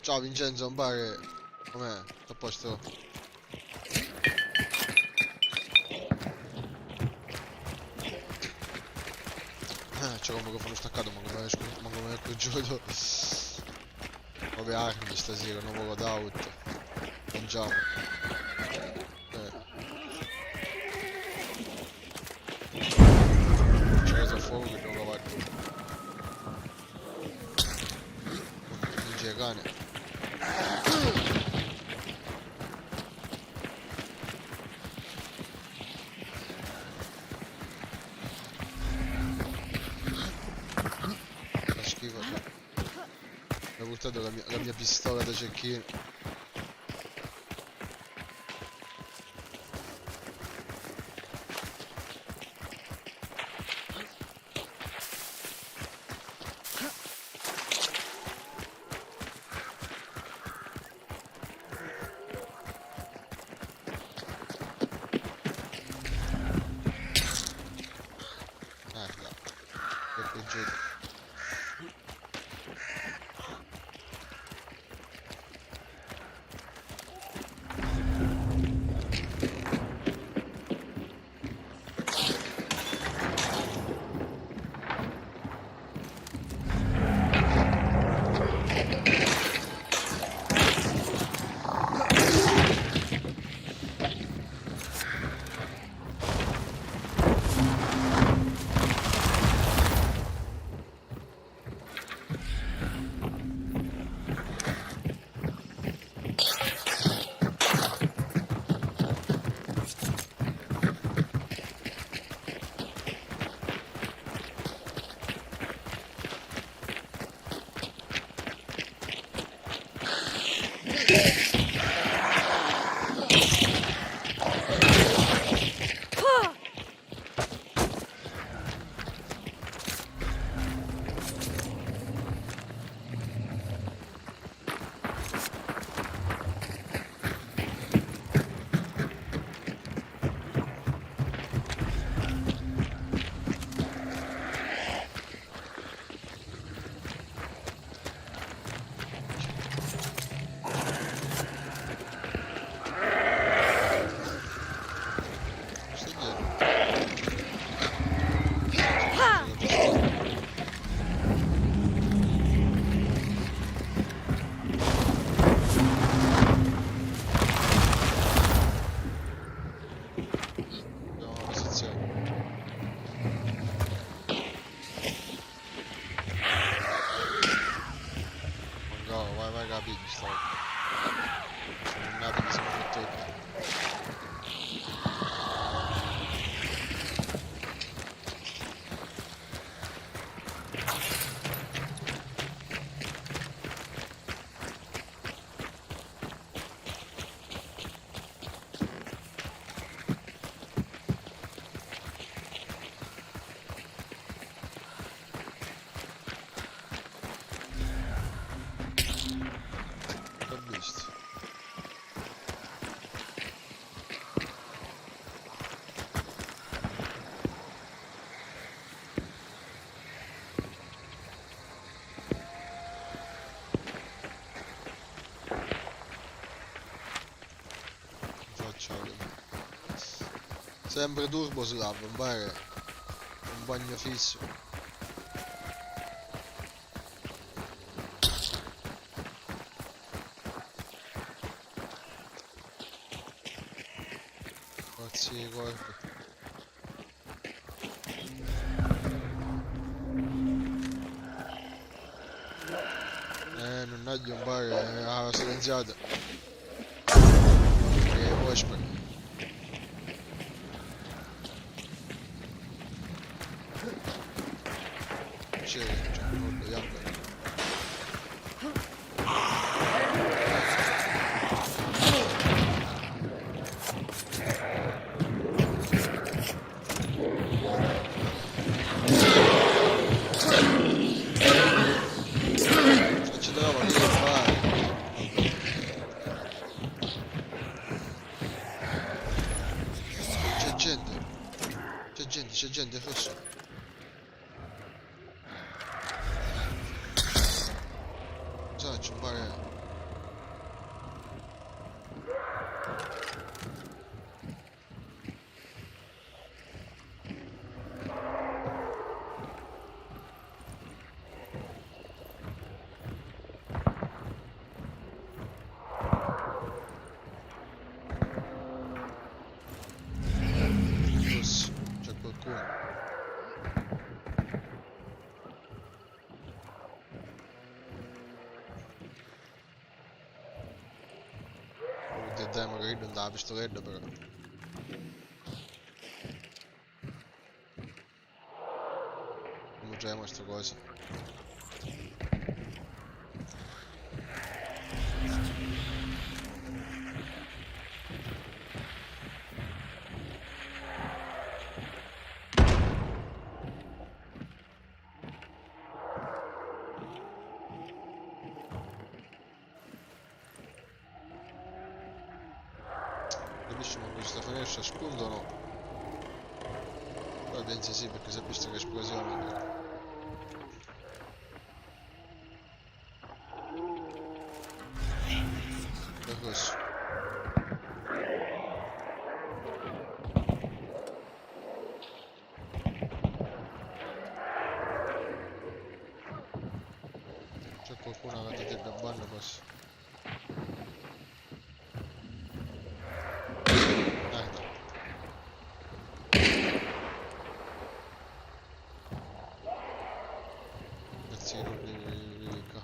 Ciao Vincenzo, non pare... Com'è? Tutto a posto? C'è come che fanno staccato, ma come è piaciuto. Nuove armi stasera, nuovo loadout. Mangiamo. C'è preso a fuoco che devo lavare. Non c'è cane. Fa schifo. Mi ha buttato la mia pistola da cecchino. Merda. Che peggiore. Vai capito, sto. Sono nato mi sono fatto. L'ho visto. Facciamo. Sempre turbo slab, non pare un bagno fisso. Grazie corpo. Non aglio un pare, ha silenziato. Washburn. C'è un colpo di acqua. Ci trova che fare. C'è gente forse. Cosa ci pare? te magari non dà la pistoletta però. Come giochiamo questa cosa? Benissimo, questa finestra spuntano. Poi pensi sì perché si è visto che esplosione. Per questo. C'è qualcuno che ti deve banno passa. Pezzino di ricca.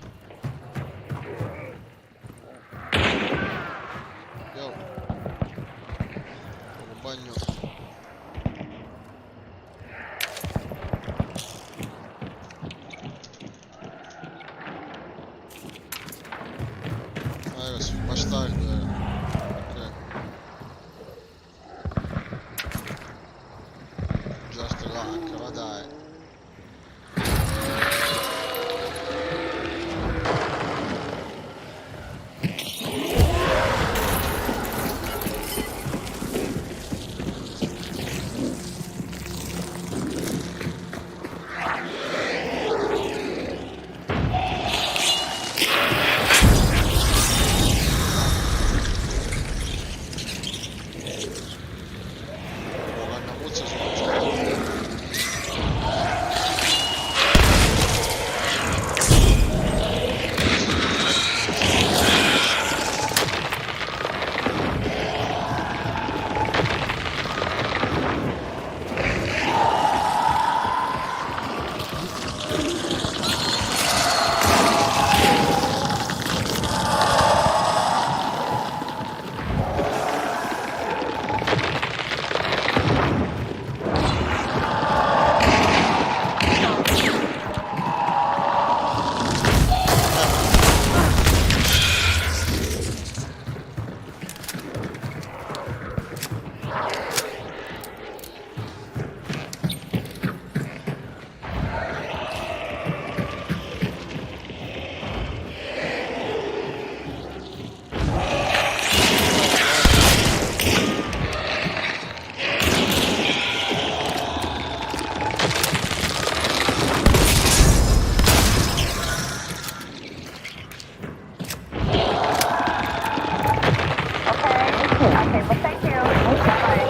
Yo. Poco bagno. Ah ragazzi, bastardo era. Ok. Just rock, ma dai. Una muzza sul gioco.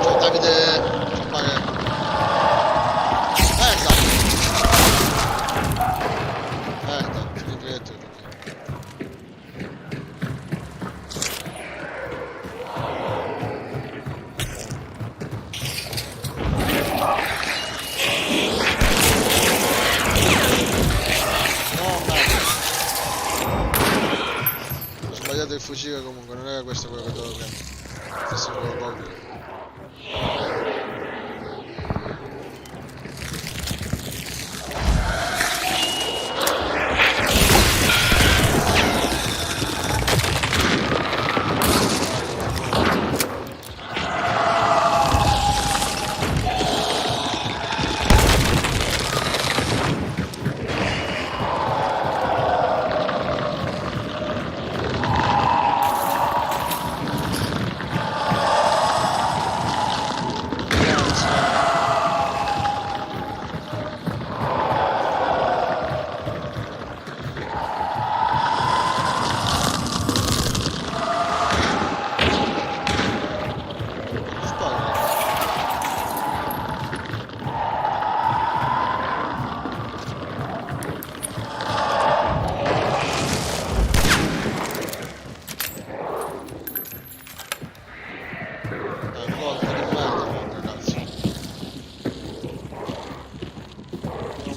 Ciao Davide, ciao pare. Tieni diretto perché. No, ho sbagliato il fucile comunque, non era questo quello che dovevo prendere. Forse quello poco.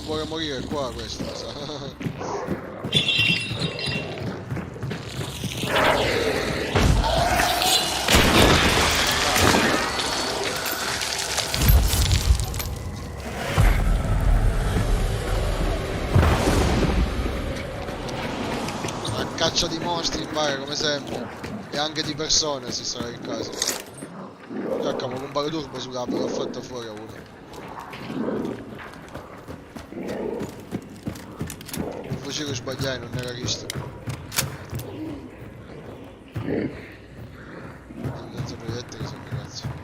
Vuole morire qua questo, sa. caccia di mostri in bare come sempre. E anche di persone se sarà il caso. Già, ma con un paraturbo su capo l'ho fatto fuori a uno. Il fucile sbagliai, non era Cristo. Senza proiettili sono ragazzi.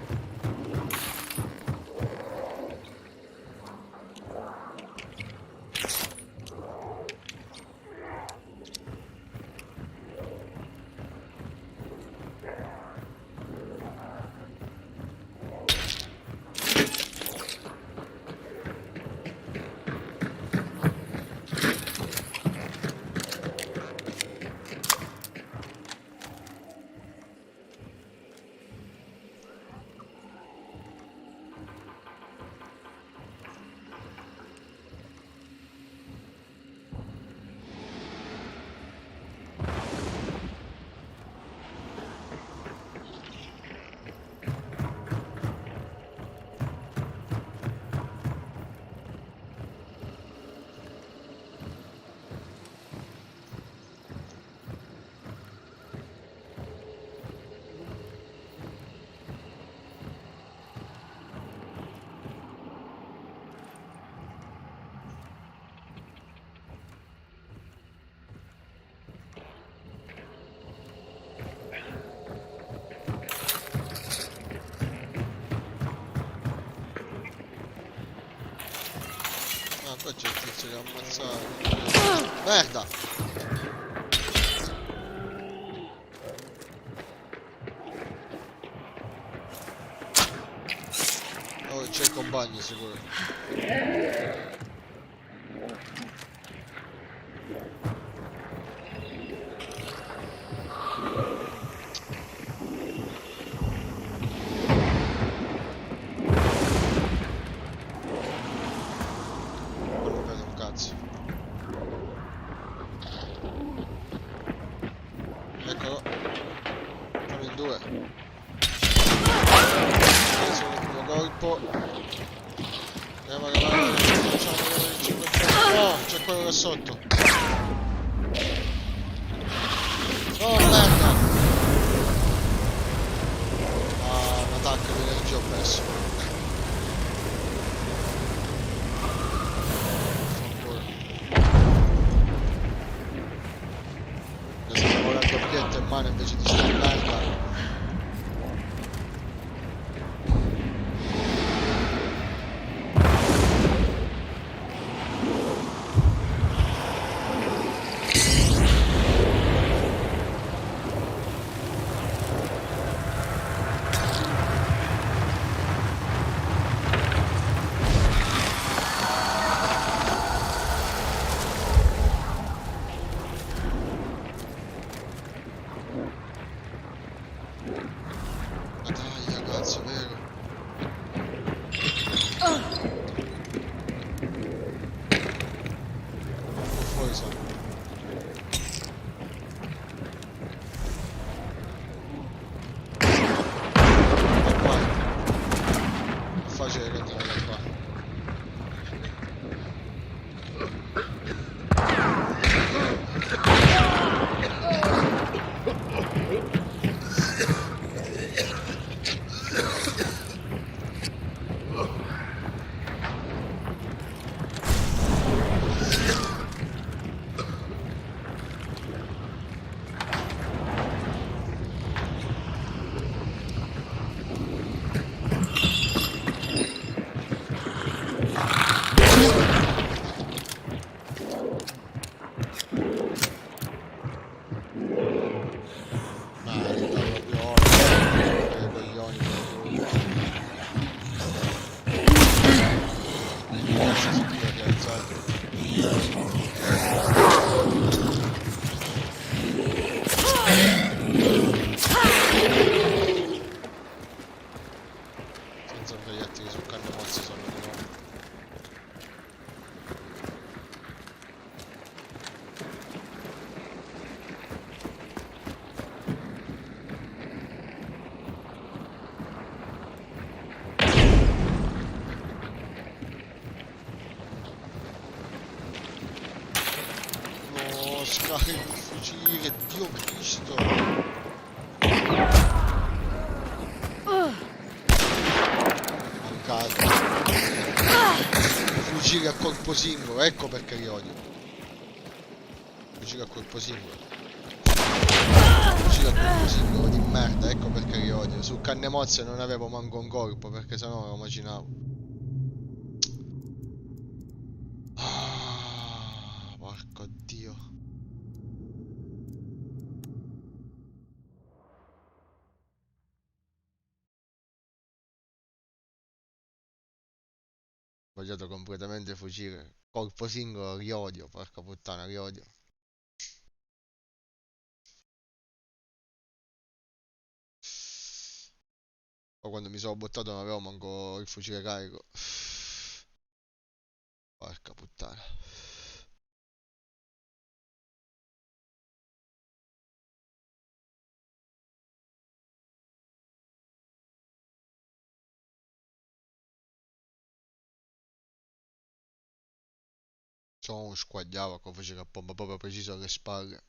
Ah, qua c'è il tizio che ha ammazzato. Merda! Oh, c'è il compagno sicuro. Non mi vedo un cazzo. Eccolo. Siamo in due. Preso il primo colpo. Andiamo a levare. Facciamo vedere il 500. No, c'è quello là sotto. Oh merda! Ah, un attacco di energia ho perso. Fanculo. Io stavo con la doppietta in mano invece di stare in merda. Battaglia, cazzo, vero? Fuori sono. E qua. È facile che entrare da qua. Senza proiettili sul canne mozzi sono di nuovo. No, scarico. fuggire, Dio Cristo. Mancato. Fuggire a colpo singolo, ecco perché li odio. Fuggire a colpo singolo. Fuggire a colpo singolo di merda, ecco perché li odio. Su canne mozze non avevo manco un corpo, perché sennò lo immaginavo. Ah, porco Dio. Ho sbagliato completamente fuggire. Colpo singolo, li odio, porca puttana, li odio. O quando mi sono buttato non avevo manco il fucile carico. Porca puttana. Sono uno squagliava con fucile a pompa proprio preciso alle spalle.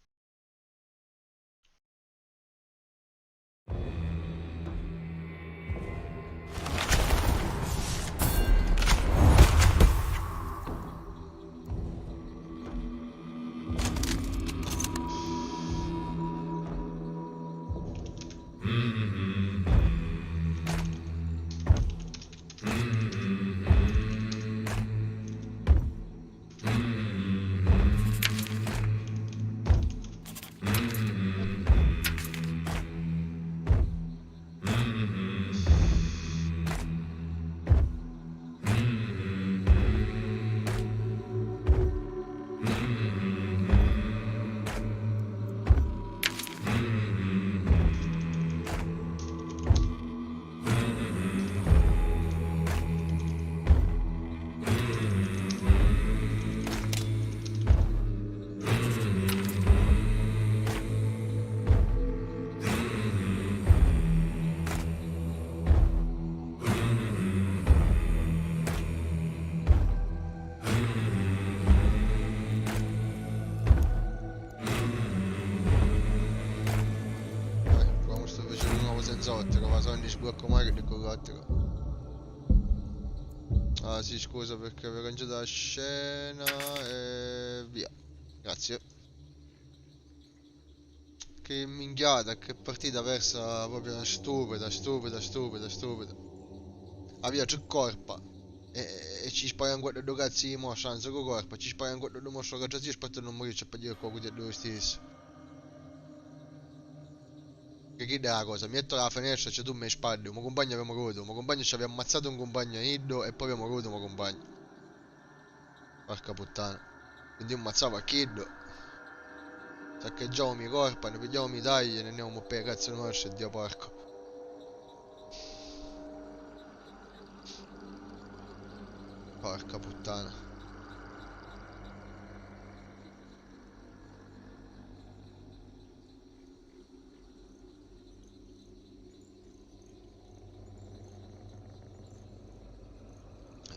Proviamo sto fucile nuovo senza ottica, ma so non sblocco mai che con l'ottica. Ah sì, scusa perché avevo cancellato la scena e via. Grazie. Che minchiata, che partita persa proprio stupida, stupida, stupida, stupida. Ah via, c'è corpa. E ci spariamo guarda due cazzi di moscia, anzi con corpa, ci spariamo guarda due moscia che già aspetta non morirci per dire qua di due stessi. Che chi è la cosa? Mi metto la finestra, cioè tu mi spari, un compagno abbiamo avuto, un compagno ci aveva ammazzato un compagno a Iddo e poi abbiamo avuto un compagno. Porca puttana. Quindi io ammazzavo a Kid. Saccheggiamo mi corpa, ne pigliamo mi tagli e ne andiamo a per cazzo nostro, Dio porco. Porca puttana.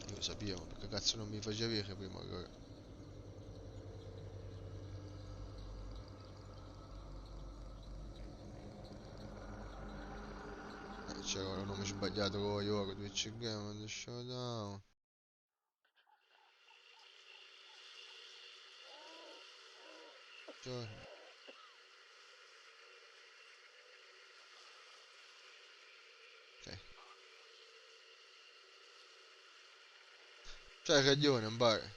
Io lo sapevo, perché cazzo non mi faceva dire prima che... c'era un nome sbagliato con io, Twitch Game, and Showdown. Giorno. Ok. C'hai ragione, Mbare.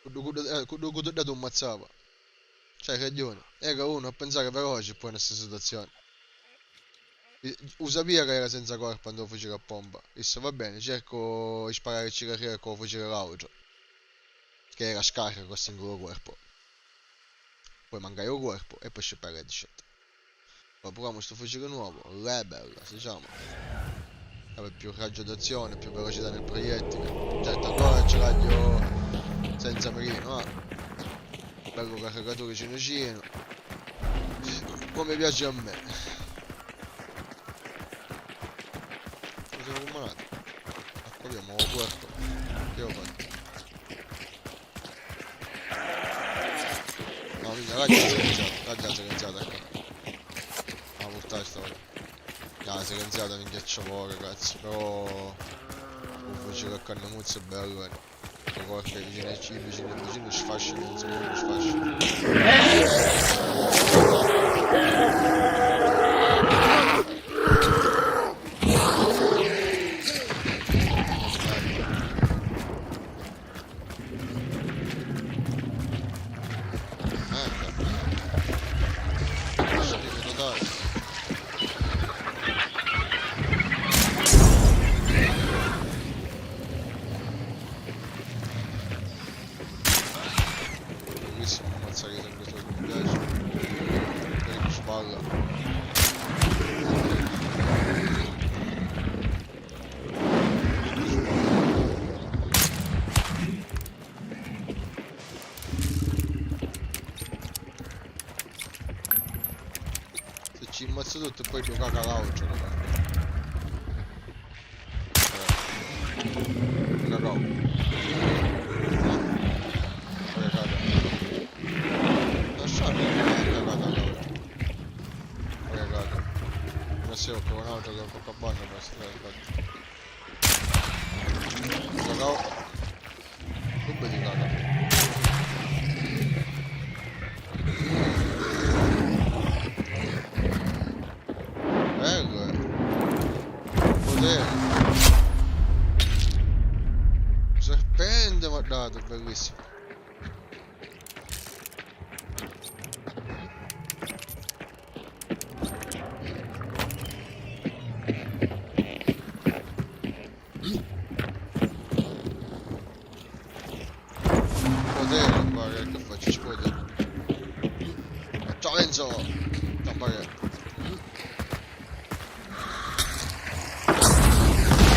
Quando dato un mazzava. C'hai ragione. Era uno a pensare veloce poi nella stessa situazione. Usapia che era senza corpo quando fucile a pompa. Disse va bene, cerco di sparare il carriera con fucile l'auto. Che era scarica con singolo corpo. Poi manca il corpo e poi scegliere headshot. Poi proviamo sto fucile nuovo, Rebel, si chiama. Aveva più raggio d'azione, più velocità nel proiettile. Certo ancora c'è raggio senza mirino, bello caricatore cinecino. Come piace a me. Siamo combinati. Ecco abbiamo puerto. Che ho fatto? No, minchia, raggio Ah già, si è iniziata qua. Ah, puttana stavolta. Ah, si è iniziata un ghiacciavo, ragazzi. Però... un fucile a canna muzza è bello, che qualche vicino ai cibi, vicino sfasciano, non so come sfasciano. Bellissimo ammazzare sempre solo che mi piace. Quelli che spalla. Se ci ammazzo tutto e poi lo caga l'auto. Cagao. Poi caga. Lasciate la cagata all'auto. Poi caga. Non so che un'auto che ho poco banno per strada, infatti. Cagao. Come ti caga? Bello, potere. Serpente mi ha dato, bellissimo. Potere, guarda che faccio esplodere. Ciao Enzo! Tappare.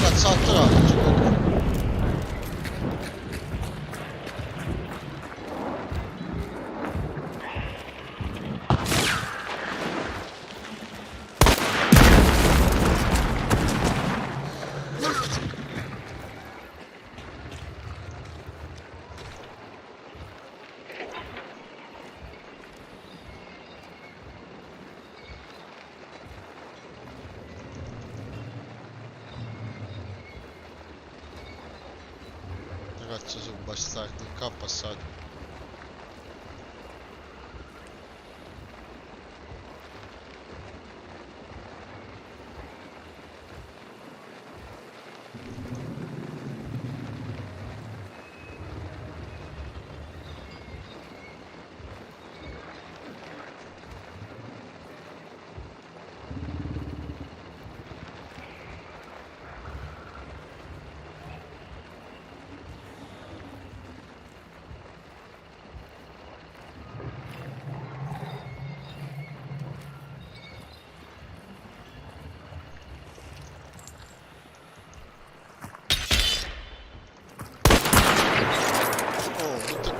Cazzotto là, ragazzi, sono bastardi, qua passato.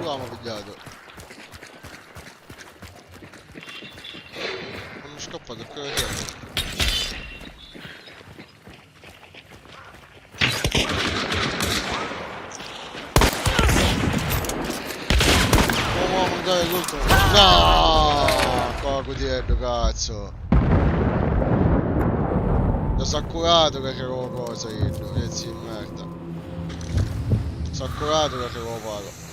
L'abbiamo pigliato. Non è scappato, che è? Oh, dai, l'ultimo. No! Poco dietro, cazzo. Lo so curato che avevo cosa io, pezzi di merda. So curato che avevo palo.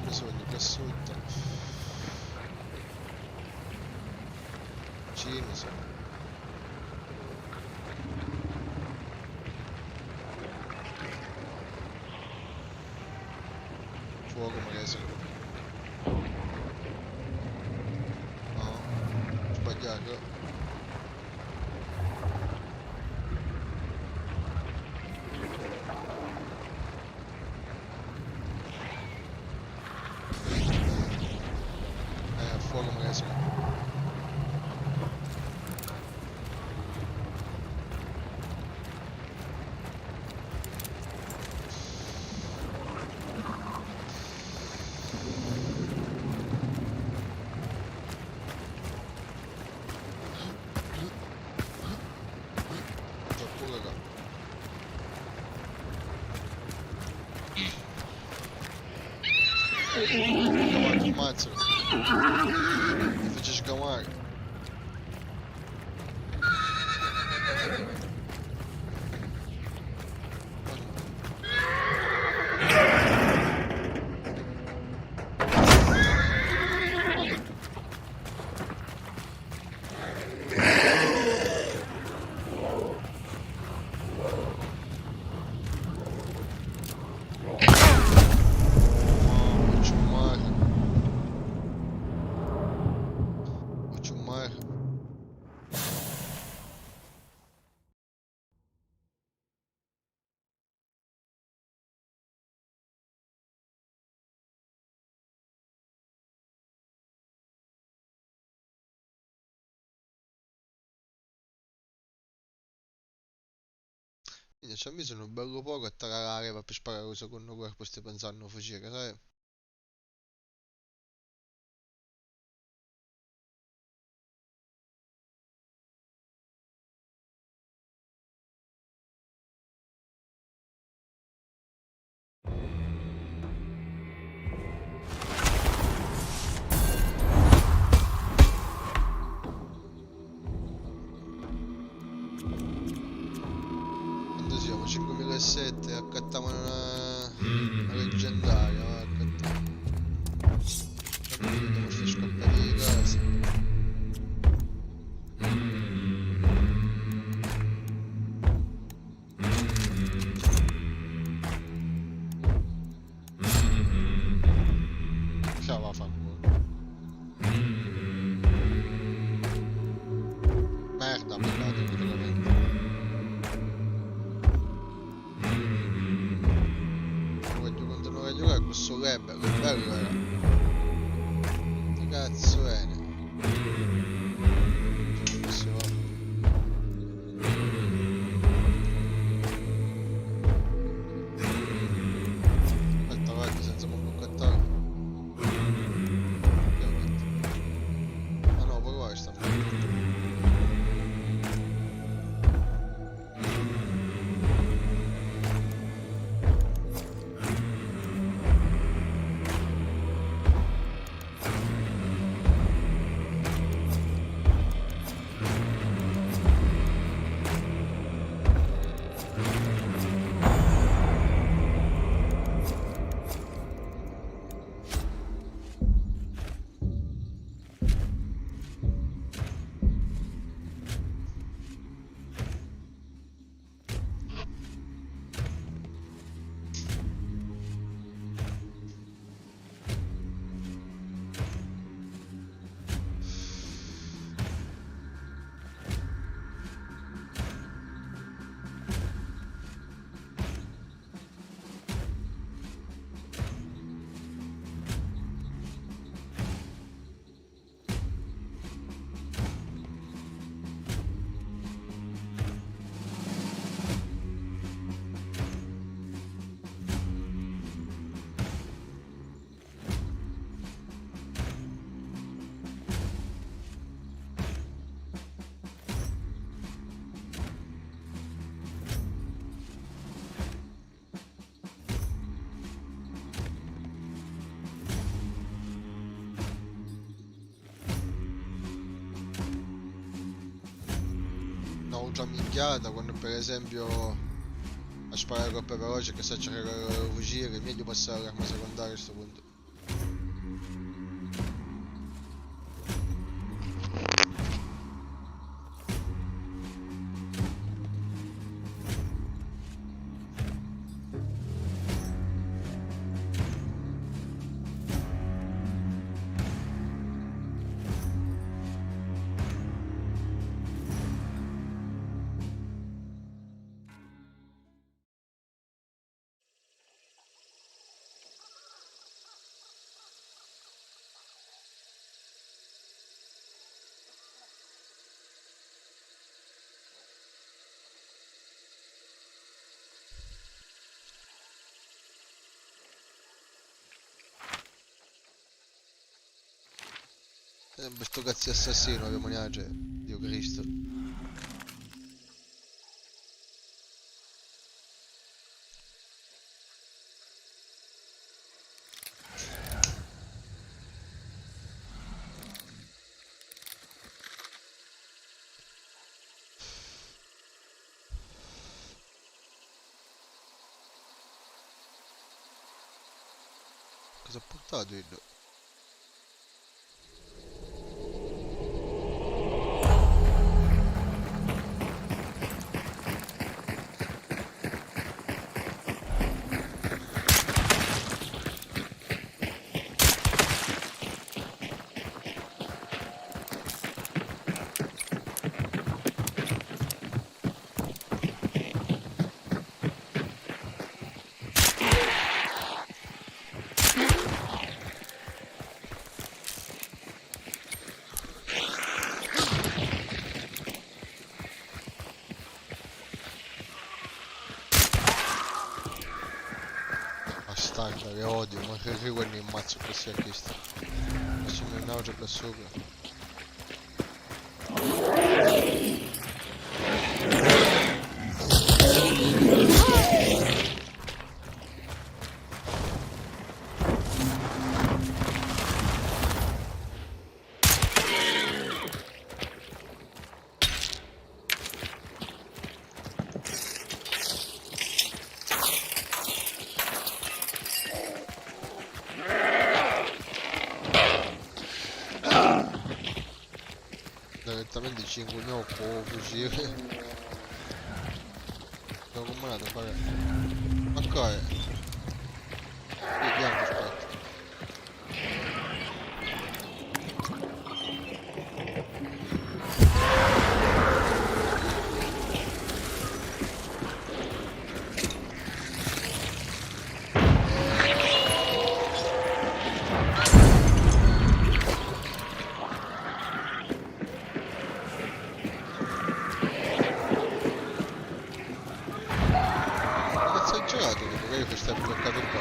Bisogna che sotto. Cino, so. Fuoco magari se... No, sbagliato. Fuoco magari se... Avanti, ammazzalo. Mi faccio sgamare. Quindi c'è bisogno bello poco a tarare per sparare un secondo corpo stai pensando a fuggire, sai? Quando siamo? 5007, accattiamo una leggendaria, va, accattiamo. Dobbiamo stare scappati di casa. Ciao, vaffanculo. Merda, ha mandato praticamente. Non voglio giocare questo bello era. Che cazzo è? Questo va. Aspetta, guarda, senza manco cattare. Ah no, poi guarda, sta morto. Una ultra minchiata quando per esempio a sparare coppe veloci che sa cercare di fuggire, meglio passare l'arma secondaria a questo punto. Sempre sto cazzo assassino, che maniace, Dio Cristo. Cosa ha portato il... Bastarda, che odio, ma che quelli ammazzo questi artisti. Adesso mi nausea qua sopra. Direttamente ci incugniamo con fucile. L'ho combinato a fare. Ok. Vediamo, aspetta. Ma cazzo hai giocato che magari questo è bloccato qua?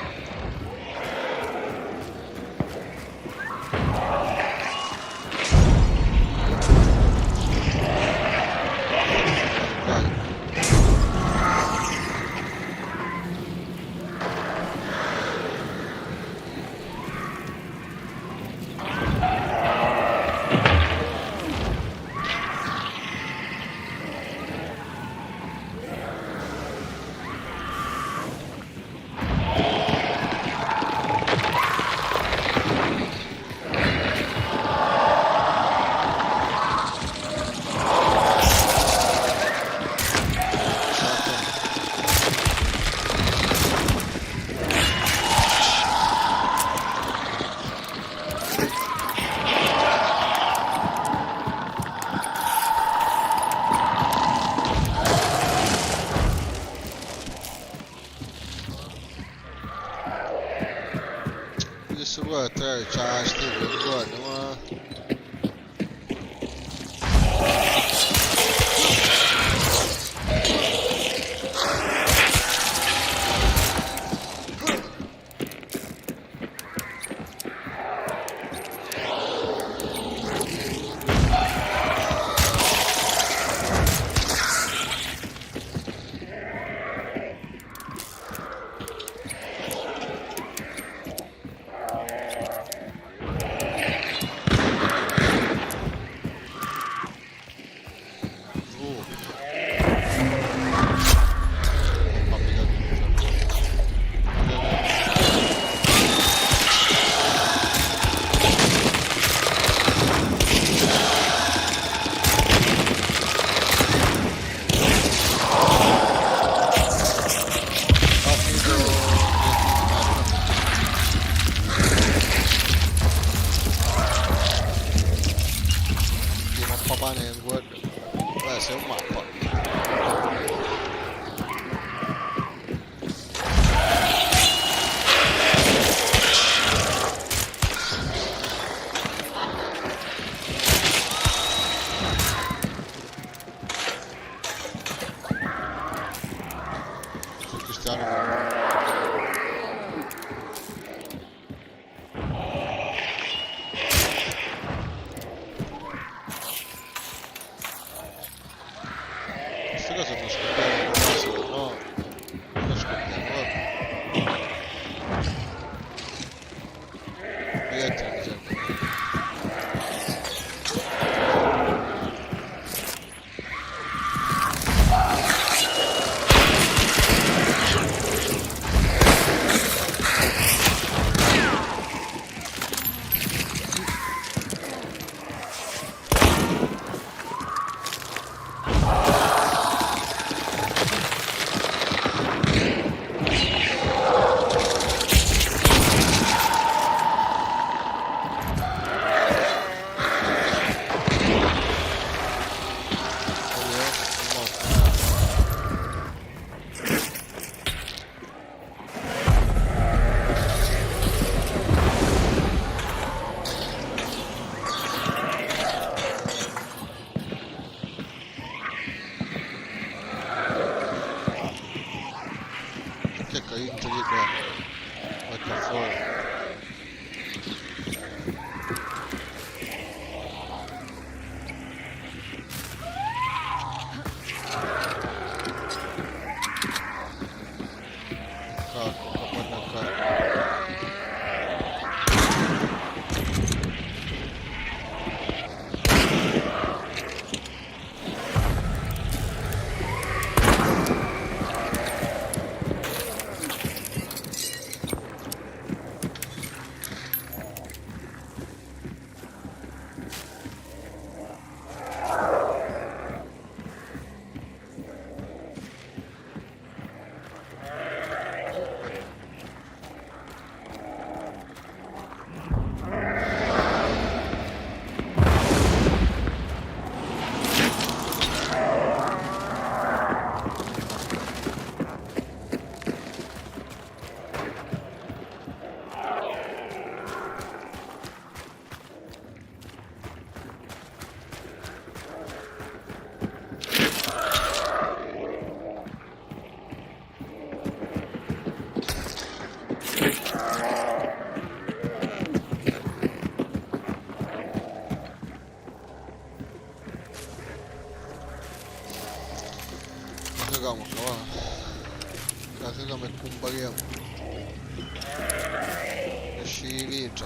Vai. Adesso guarda, c'ha la stella, guarda, ma... Mamma mia, papà ne guarda. Sei un mappa. Su Cristiano. Questa cosa non scoppiamo, no? Non scoppiamo, vabbè. Vediamo, mi serve. dentro di qua. Guarda fuori. Cacco, guarda qua. Carregámoslo, va. Carregame, compañero. Sciriccia.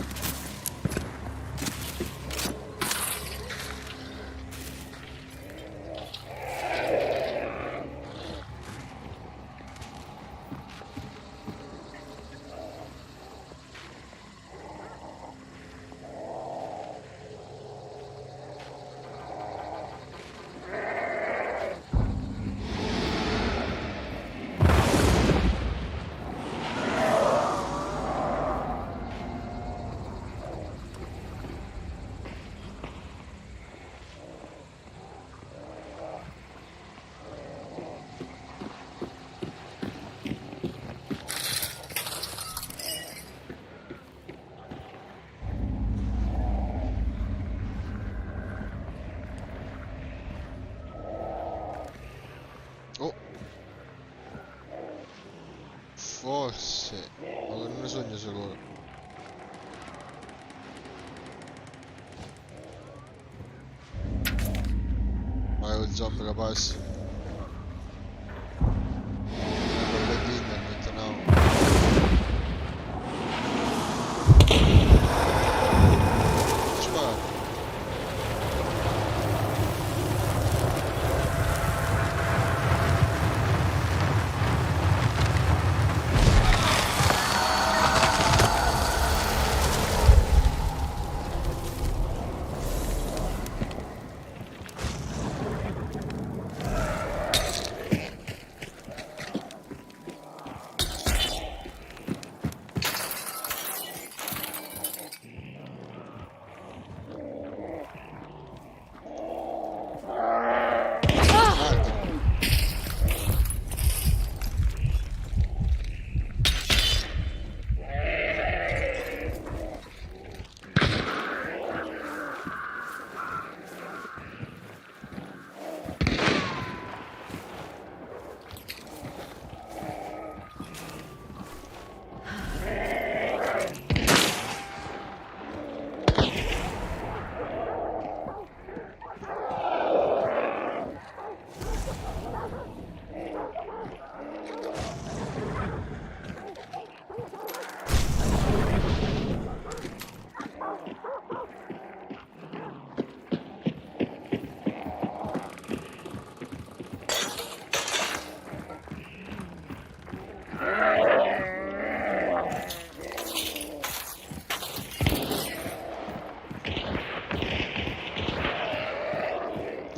Oh, forse, ma non ne sogno sicuro. Magari il zombie che passa. Quello di internet, no. Spara.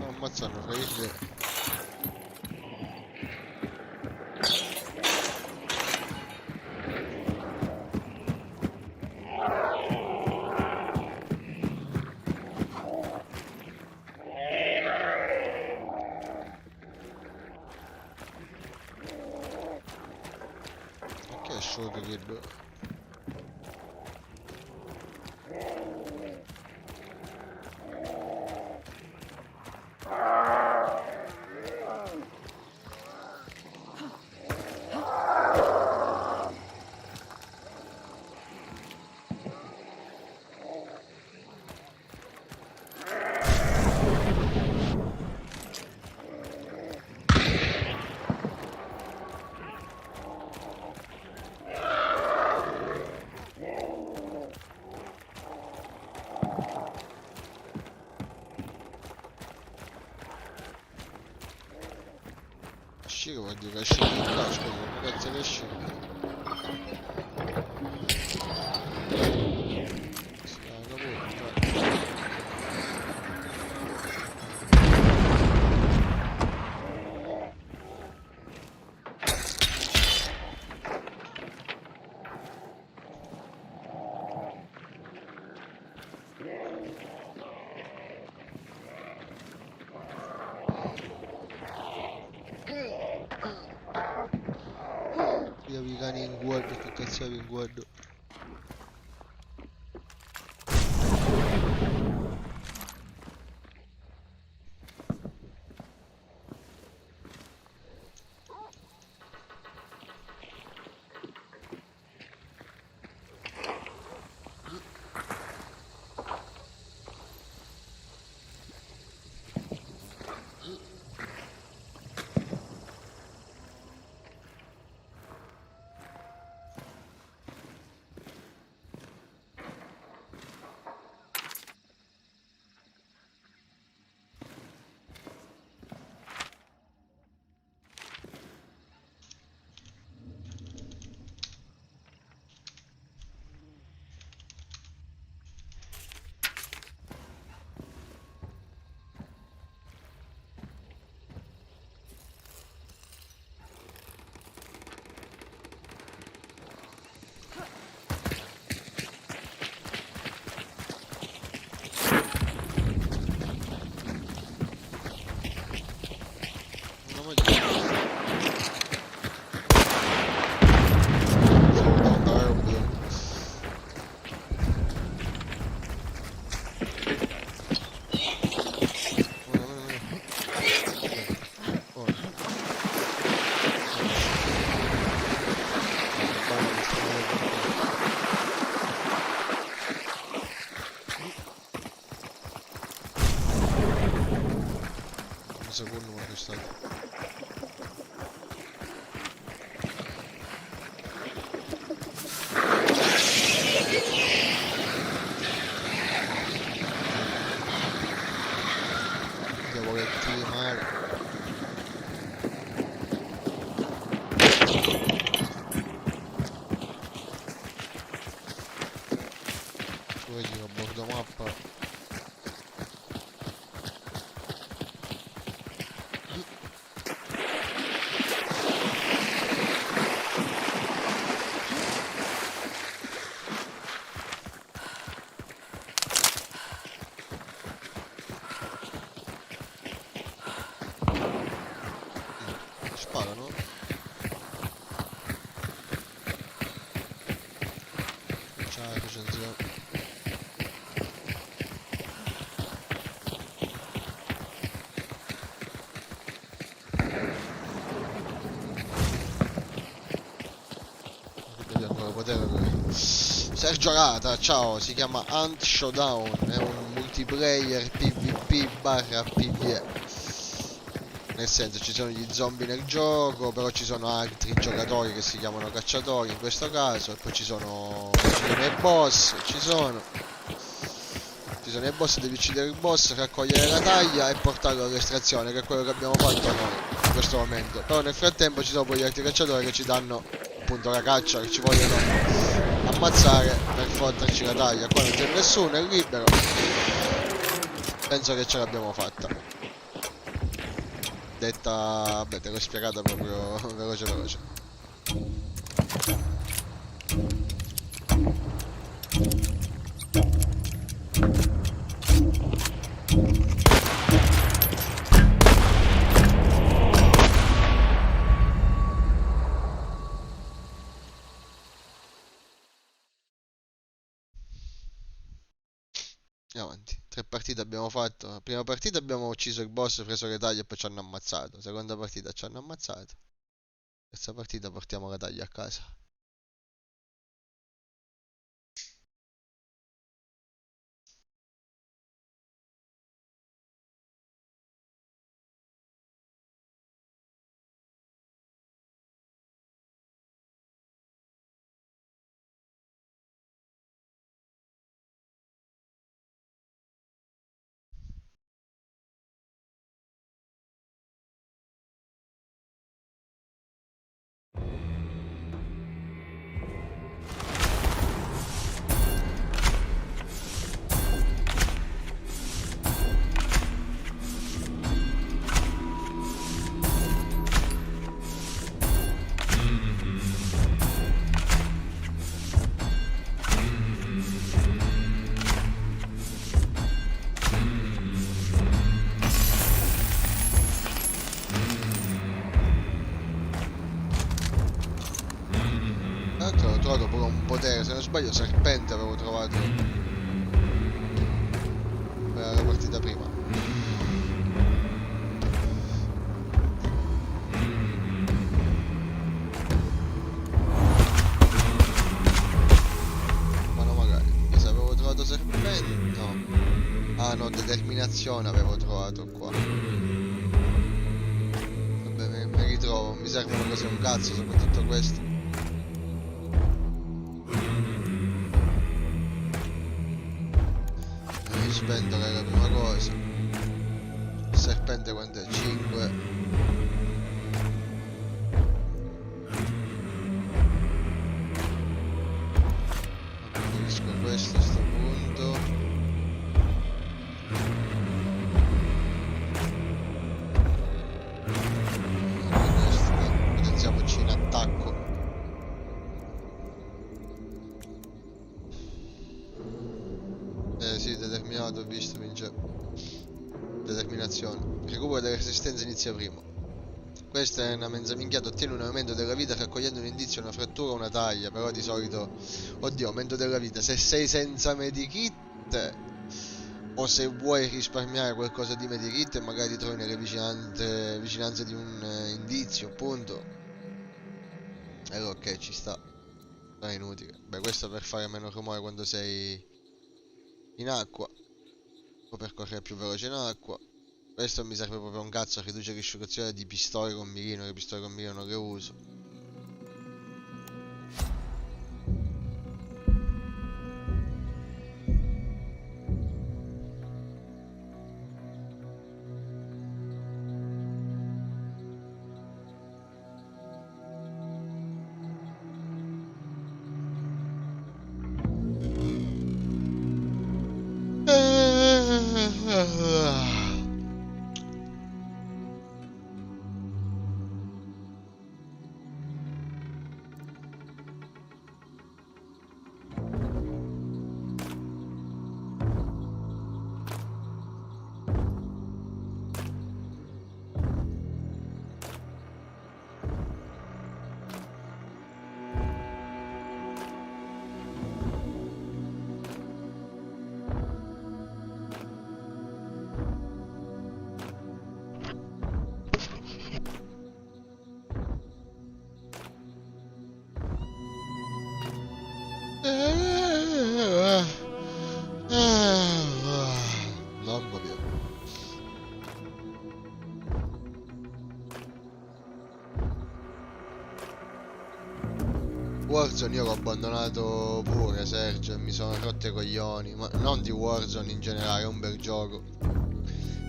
Ammazzano, capisci? Che è asciutto che Shiro vuol dire che scende in là, aspetta, come cazzo che scende? Si caga pure, vai. Via i cani in guardia, che cazzo in guardia? Non ho mai devo andare a vedere. Ora, ora. Un secondo ma che è stato. Diavoletti di mare. Vedi a bordo mappa. Sparano. Ciao, Vincenzo. Devi ancora potere. Sergio Arata, ciao, si chiama Ant Showdown, è un multiplayer PvP barra PvE. Nel senso ci sono gli zombie nel gioco, però ci sono altri giocatori che si chiamano cacciatori in questo caso, e poi ci sono i boss, ci sono i boss, devi uccidere il boss, raccogliere la taglia e portarlo all'estrazione, che è quello che abbiamo fatto noi in questo momento. Però nel frattempo ci sono poi gli altri cacciatori che ci danno appunto la caccia, che ci vogliono ammazzare per fotterci la taglia. Qua non c'è nessuno, è libero. Penso che ce l'abbiamo fatta. Detta, beh, te l'ho spiegata proprio veloce veloce. Andiamo avanti. 3 partite abbiamo fatto. La prima partita abbiamo ucciso il boss, preso le taglie e poi ci hanno ammazzato. Seconda partita ci hanno ammazzato. Terza partita portiamo la taglia a casa. trovato pure un potere, se non sbaglio serpente avevo trovato per la partita prima. Ma no, magari, mi sa avevo trovato serpente, no. Ah no, determinazione avevo trovato qua. Vabbè, mi ritrovo, mi servono così un cazzo, soprattutto questo. Devi spendere la prima cosa. Il serpente quanto è? 5. Finisco questo a sto punto. Potenziamoci in attacco. Sì, determinato, ho visto, vince. Determinazione. Recupero della resistenza inizia primo. Questa è una mezza minchiata, ottiene un aumento della vita raccogliendo un indizio, una frattura o una taglia, però di solito... Oddio, aumento della vita, se sei senza medikit o se vuoi risparmiare qualcosa di medikit e magari trovi nelle vicinanze di un indizio, appunto. E allora ok, ci sta. Non è inutile. Beh, questo per fare meno rumore quando sei in acqua. O per correre più veloce in acqua. Questo mi serve proprio un cazzo, riduce risciugazione di pistole con mirino, che pistole con mirino non le uso. Mamma mia. Warzone io l'ho abbandonato pure, Sergio, e mi sono rotto i coglioni, ma non di Warzone in generale, è un bel gioco.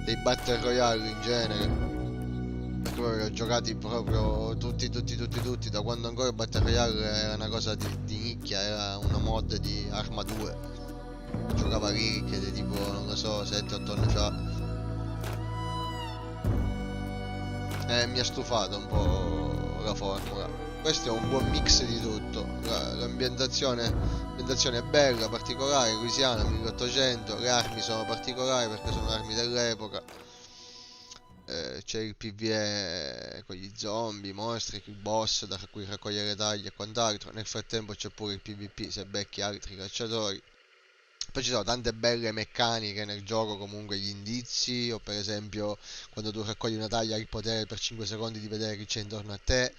Dei Battle Royale in genere. Perché poi li ho giocati proprio tutti, da quando ancora il Battle Royale era una cosa di nicchia, era una mod di Arma 2. Giocava lì che tipo, non lo so, 7-8 anni fa. E mi ha stufato un po' la formula. Questo è un buon mix di tutto. L'ambientazione è bella, particolare, louisiana, 1800. Le armi sono particolari perché sono armi dell'epoca. C'è il PvE con gli zombie, i mostri, il boss da cui raccogliere taglie e quant'altro. Nel frattempo c'è pure il PvP se becchi altri cacciatori. Poi ci sono tante belle meccaniche nel gioco, comunque gli indizi, o per esempio quando tu raccogli una taglia hai il potere per 5 secondi di vedere chi c'è intorno a te.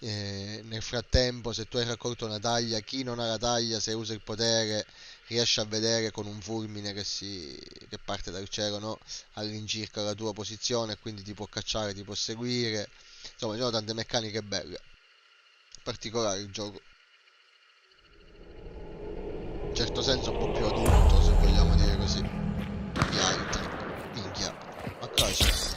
Nel frattempo, se tu hai raccolto una taglia, chi non ha la taglia, se usa il potere, riesce a vedere con un fulmine che parte dal cielo, no? All'incirca la tua posizione, quindi ti può cacciare, ti può seguire. Insomma, ci sono tante meccaniche belle. Particolare il gioco. In certo senso un po' più adulto, se vogliamo dire così, di altri. Minchia, ma cosa?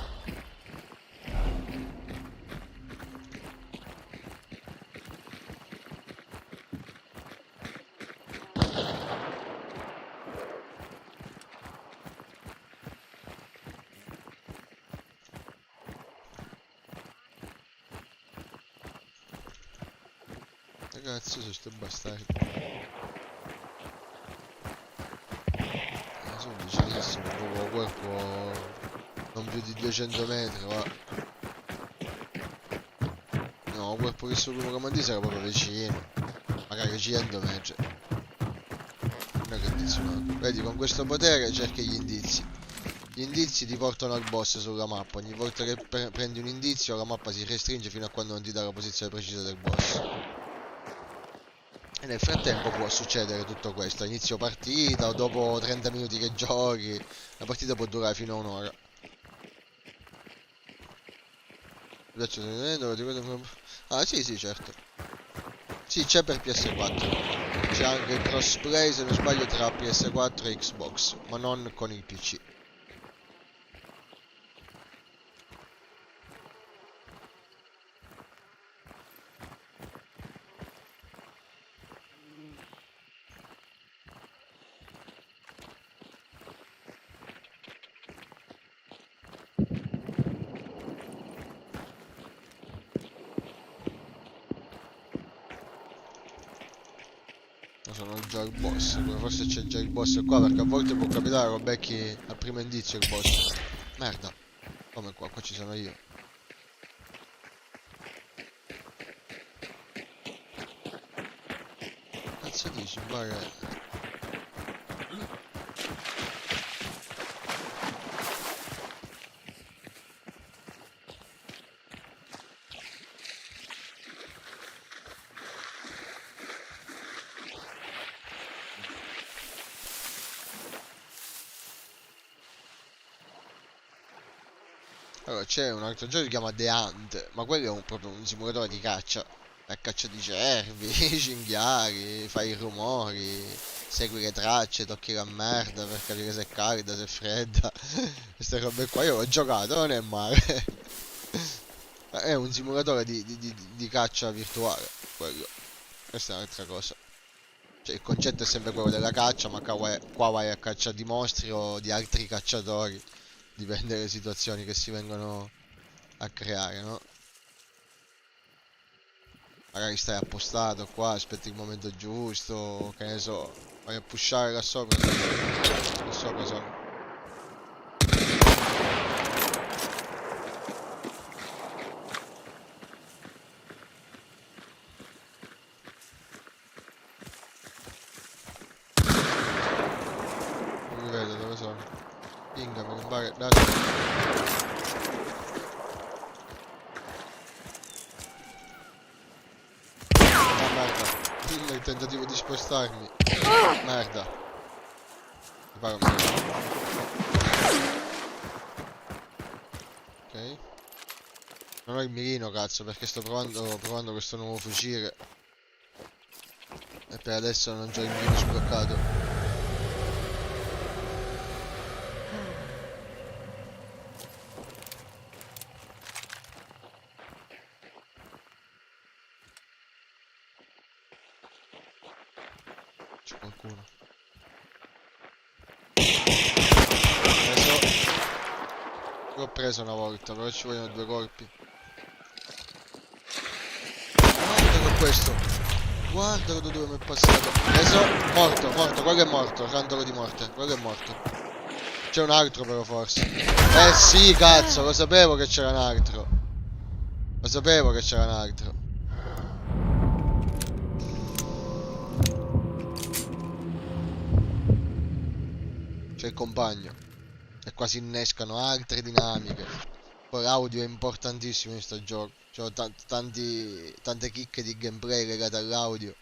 Ragazzi, sono sto bastardo. Sono vicinissimo, proprio corpo non più di 200 metri, va. No, quel pochissimo primo comandista era proprio vicino. magari 100 metri. Non è che indizi no. Vedi, con questo potere cerchi gli indizi. Gli indizi ti portano al boss sulla mappa. Ogni volta che prendi un indizio la mappa si restringe fino a quando non ti dà la posizione precisa del boss. E nel frattempo può succedere tutto questo. A inizio partita o dopo 30 minuti che giochi. La partita può durare fino a un'ora. Ah sì sì certo. Sì, c'è per PS4. C'è anche il crossplay se non sbaglio tra PS4 e Xbox, ma non con il PC. Ma sono già il boss, forse c'è già il boss qua perché a volte può capitare lo becchi al primo indizio il boss. Merda, come qua? Qua ci sono io. Cazzo dici, guarda. Allora, c'è un altro gioco che si chiama The Hunt, ma quello è proprio un simulatore di caccia. La caccia di cervi, cinghiali, fai i rumori, segui le tracce, tocchi la merda per capire se è calda, se è fredda. Queste robe qua io l'ho giocato, non è male. È un simulatore di caccia virtuale, quello. Questa è un'altra cosa. Cioè, il concetto è sempre quello della caccia, ma qua vai a caccia di mostri o di altri cacciatori. Dipende dalle situazioni che si vengono a creare, no? Magari stai appostato qua, aspetti il momento giusto, che ne so, vai a pushare là sopra, là sopra sono. Non li vedo dove sono. Pinga, mi compare, da ah merda, il tentativo di spostarmi. Merda. Mi pare un ok. Non ho il mirino cazzo perché sto provando questo nuovo fucile. E per adesso non c'ho il mirino sbloccato. C'è qualcuno. L'ho preso una volta, però ci vogliono 2 colpi. Guarda con questo. Guarda da dove mi è passato. Preso. Morto, quello è morto. Randolo di morte. Quello è morto. C'è un altro però forse. Eh sì, cazzo, lo sapevo che c'era un altro. Lo sapevo che c'era un altro. C'è il compagno. E qua si innescano altre dinamiche. Poi l'audio è importantissimo in sto gioco. C'ho tante chicche di gameplay legate all'audio.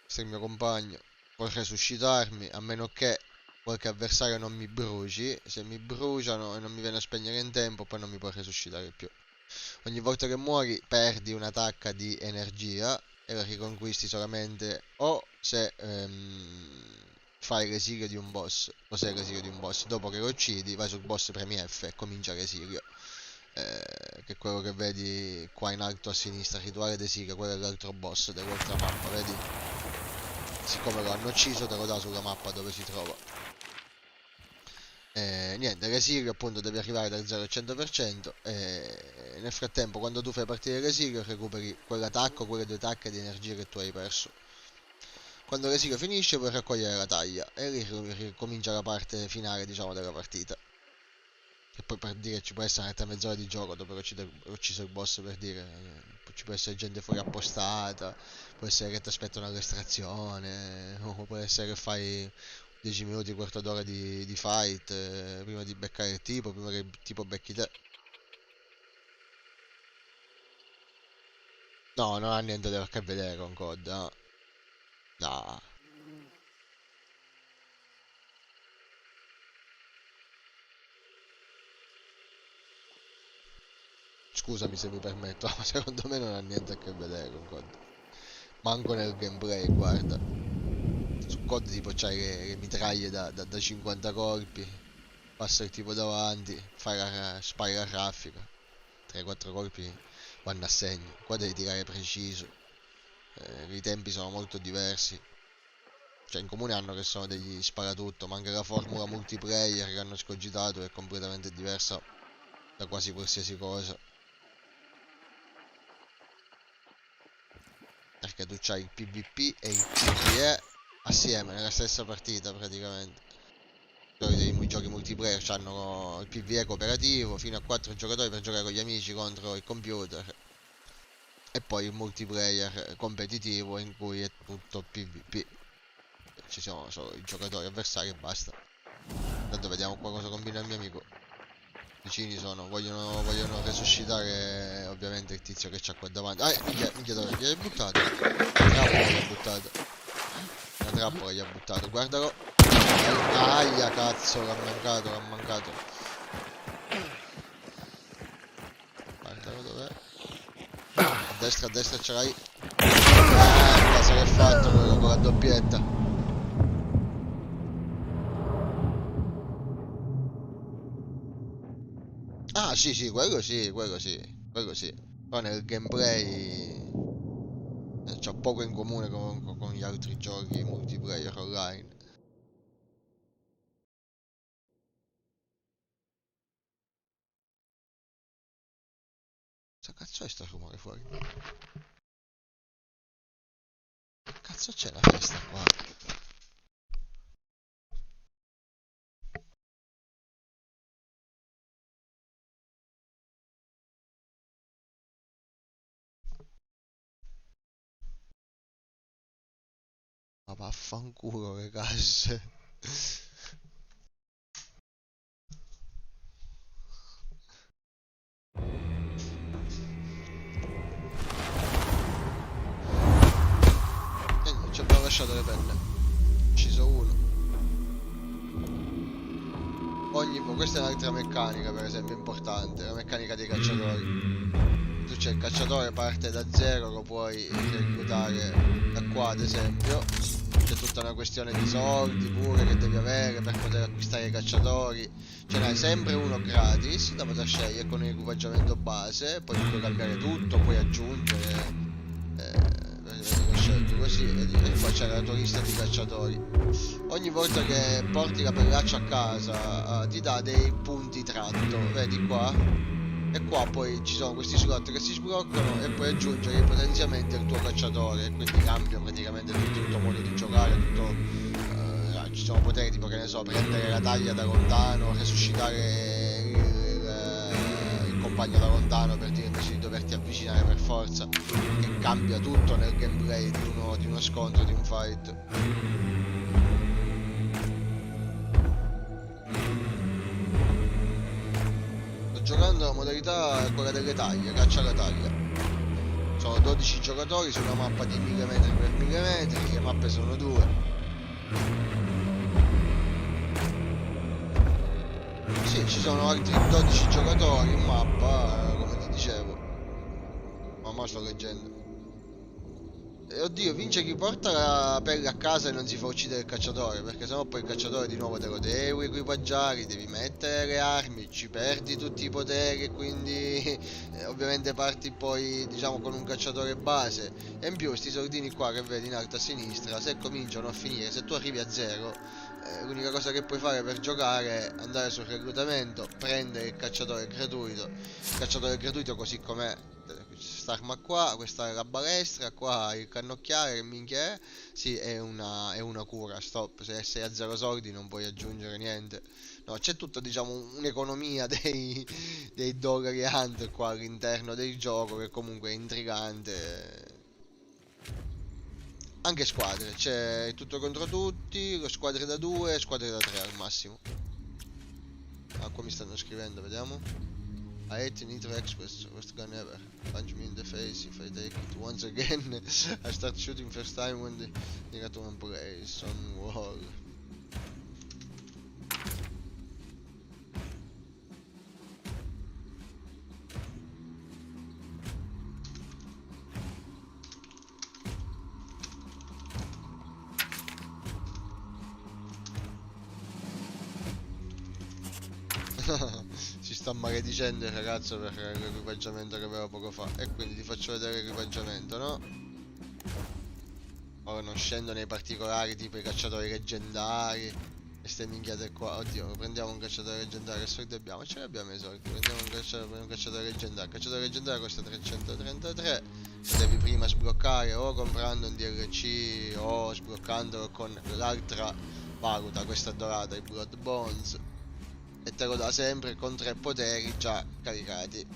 Questo è il mio compagno. Può resuscitarmi, a meno che qualche avversario non mi bruci. Se mi bruciano e non mi viene a spegnere in tempo, poi non mi può resuscitare più. Ogni volta che muori perdi una tacca di energia e la riconquisti solamente o se fai l'esilio di un boss. Cos'è l'esilio di un boss? Dopo che lo uccidi vai sul boss, premi F e comincia l'esilio. Che è quello che vedi qua in alto a sinistra, rituale d'esilio, quello è l'altro boss dell'altra mappa, vedi? Siccome lo hanno ucciso te lo dà sulla mappa dove si trova. Niente, l'esilio appunto devi arrivare dal 0 al 100% e nel frattempo quando tu fai partire l'esilio recuperi quell'attacco, quelle 2 tacche di energia che tu hai perso. Quando l'esilio finisce puoi raccogliere la taglia e lì ricomincia la parte finale diciamo della partita. Che poi per dire ci può essere un'altra mezz'ora di gioco dopo che ho ucciso il boss, per dire. Ci può essere gente fuori appostata, può essere che ti aspettano all'estrazione, o può essere che fai 10 minuti, quarto d'ora di fight prima di beccare il tipo, prima che il tipo becchi te. No, non ha niente a che vedere con COD, no. No. Scusami se mi permetto, ma secondo me non ha niente a che vedere con COD. Manco nel gameplay, guarda. Su COD tipo c'hai le mitraglie da 50 colpi, passa il tipo davanti, spari la raffica, 3-4 colpi vanno a segno. Qua devi tirare preciso, i tempi sono molto diversi. Cioè in comune hanno che sono degli sparatutto, ma anche la formula multiplayer che hanno escogitato è completamente diversa da quasi qualsiasi cosa. Perché tu c'hai il PvP e il PvE assieme nella stessa partita praticamente. I giochi multiplayer hanno il PvE cooperativo fino a 4 giocatori per giocare con gli amici contro il computer, e poi il multiplayer competitivo in cui è tutto PvP. Ci sono solo i giocatori avversari e basta. Tanto vediamo qua cosa combina il mio amico. Vicini vogliono resuscitare ovviamente il tizio che c'ha qua davanti. Ah, minchia dove gli hai buttato? Una trappola gli ha buttato. Una trappola gli ha buttato, guardalo. Aia, cazzo, l'ha mancato. Guardalo dov'è. A destra ce l'hai. Cosa che ha fatto quello con la doppietta. Ah, sì, quello sì. Però nel gameplay c'ha poco in comune con gli altri giochi multiplayer online. Cosa cazzo è sto rumore fuori? Che cazzo c'è la festa qua? Ma vaffanculo le casse. E ci abbiamo lasciato le penne. Ucciso uno. Questa è un'altra meccanica, per esempio, importante. La meccanica dei cacciatori. Tu c'è il cacciatore, parte da zero, lo puoi reclutare da qua ad esempio. C'è tutta una questione di soldi pure che devi avere per poter acquistare i cacciatori. Ce n'hai sempre uno gratis da poter scegliere con l'equipaggiamento base. Poi puoi cambiare tutto, puoi aggiungere. Lo scegli così e poi c'è la tua lista di cacciatori. Ogni volta che porti la pellaccia a casa ti dà dei punti tratto, vedi qua? E qua poi ci sono questi slot che si sbloccano e puoi aggiungere potenziamenti al tuo cacciatore, e quindi cambia praticamente tutto il tuo modo di giocare, ci sono poteri tipo, che ne so, prendere la taglia da lontano, resuscitare il compagno da lontano per dire, invece di doverti avvicinare per forza, che cambia tutto nel gameplay di uno scontro, di un fight. Giocando la modalità quella delle taglie, caccia alla taglia. Sono 12 giocatori su una mappa di 1000 metri per 1000 metri, le mappe sono due. Sì, ci sono altri 12 giocatori in mappa, come ti dicevo. Ma sto leggendo. E oddio, vince chi porta la pelle a casa e non si fa uccidere il cacciatore, perché sennò poi il cacciatore di nuovo te lo devi equipaggiare, devi mettere le armi, ci perdi tutti i poteri e quindi ovviamente parti poi, diciamo, con un cacciatore base. E in più sti soldini qua che vedi in alto a sinistra, se cominciano a finire, se tu arrivi a zero, l'unica cosa che puoi fare per giocare è andare sul reclutamento, prendere il cacciatore gratuito. Il cacciatore gratuito così com'è, quest'arma qua, questa è la balestra, qua il cannocchiale, che minchia è? Sì, è una cura, stop, se sei a zero soldi non puoi aggiungere niente. No, c'è tutta, diciamo, un'economia dei dollari hunt qua all'interno del gioco che comunque è intrigante. Anche squadre, c'è tutto contro tutti, squadre da 2, squadre da 3 al massimo. Ah, qua mi stanno scrivendo, vediamo. I hate Nitro Express, worst gun ever. Punch me in the face if I take it once again. I start shooting first time when the Negatoman plays on wall. Si sta maledicendo il ragazzo per l'equipaggiamento che aveva poco fa. E quindi ti faccio vedere l'equipaggiamento, no? Ora non scendo nei particolari tipo i cacciatori leggendari e ste minchiate qua. Oddio, prendiamo un cacciatore leggendario. Che soldi abbiamo? Ce l'abbiamo i soldi. Prendiamo un cacciatore leggendario. Il cacciatore leggendario costa 333. Lo devi prima sbloccare o comprando un DLC o sbloccandolo con l'altra valuta. Questa dorata, i Blood Bones. E te lo dà sempre con 3 poteri già caricati,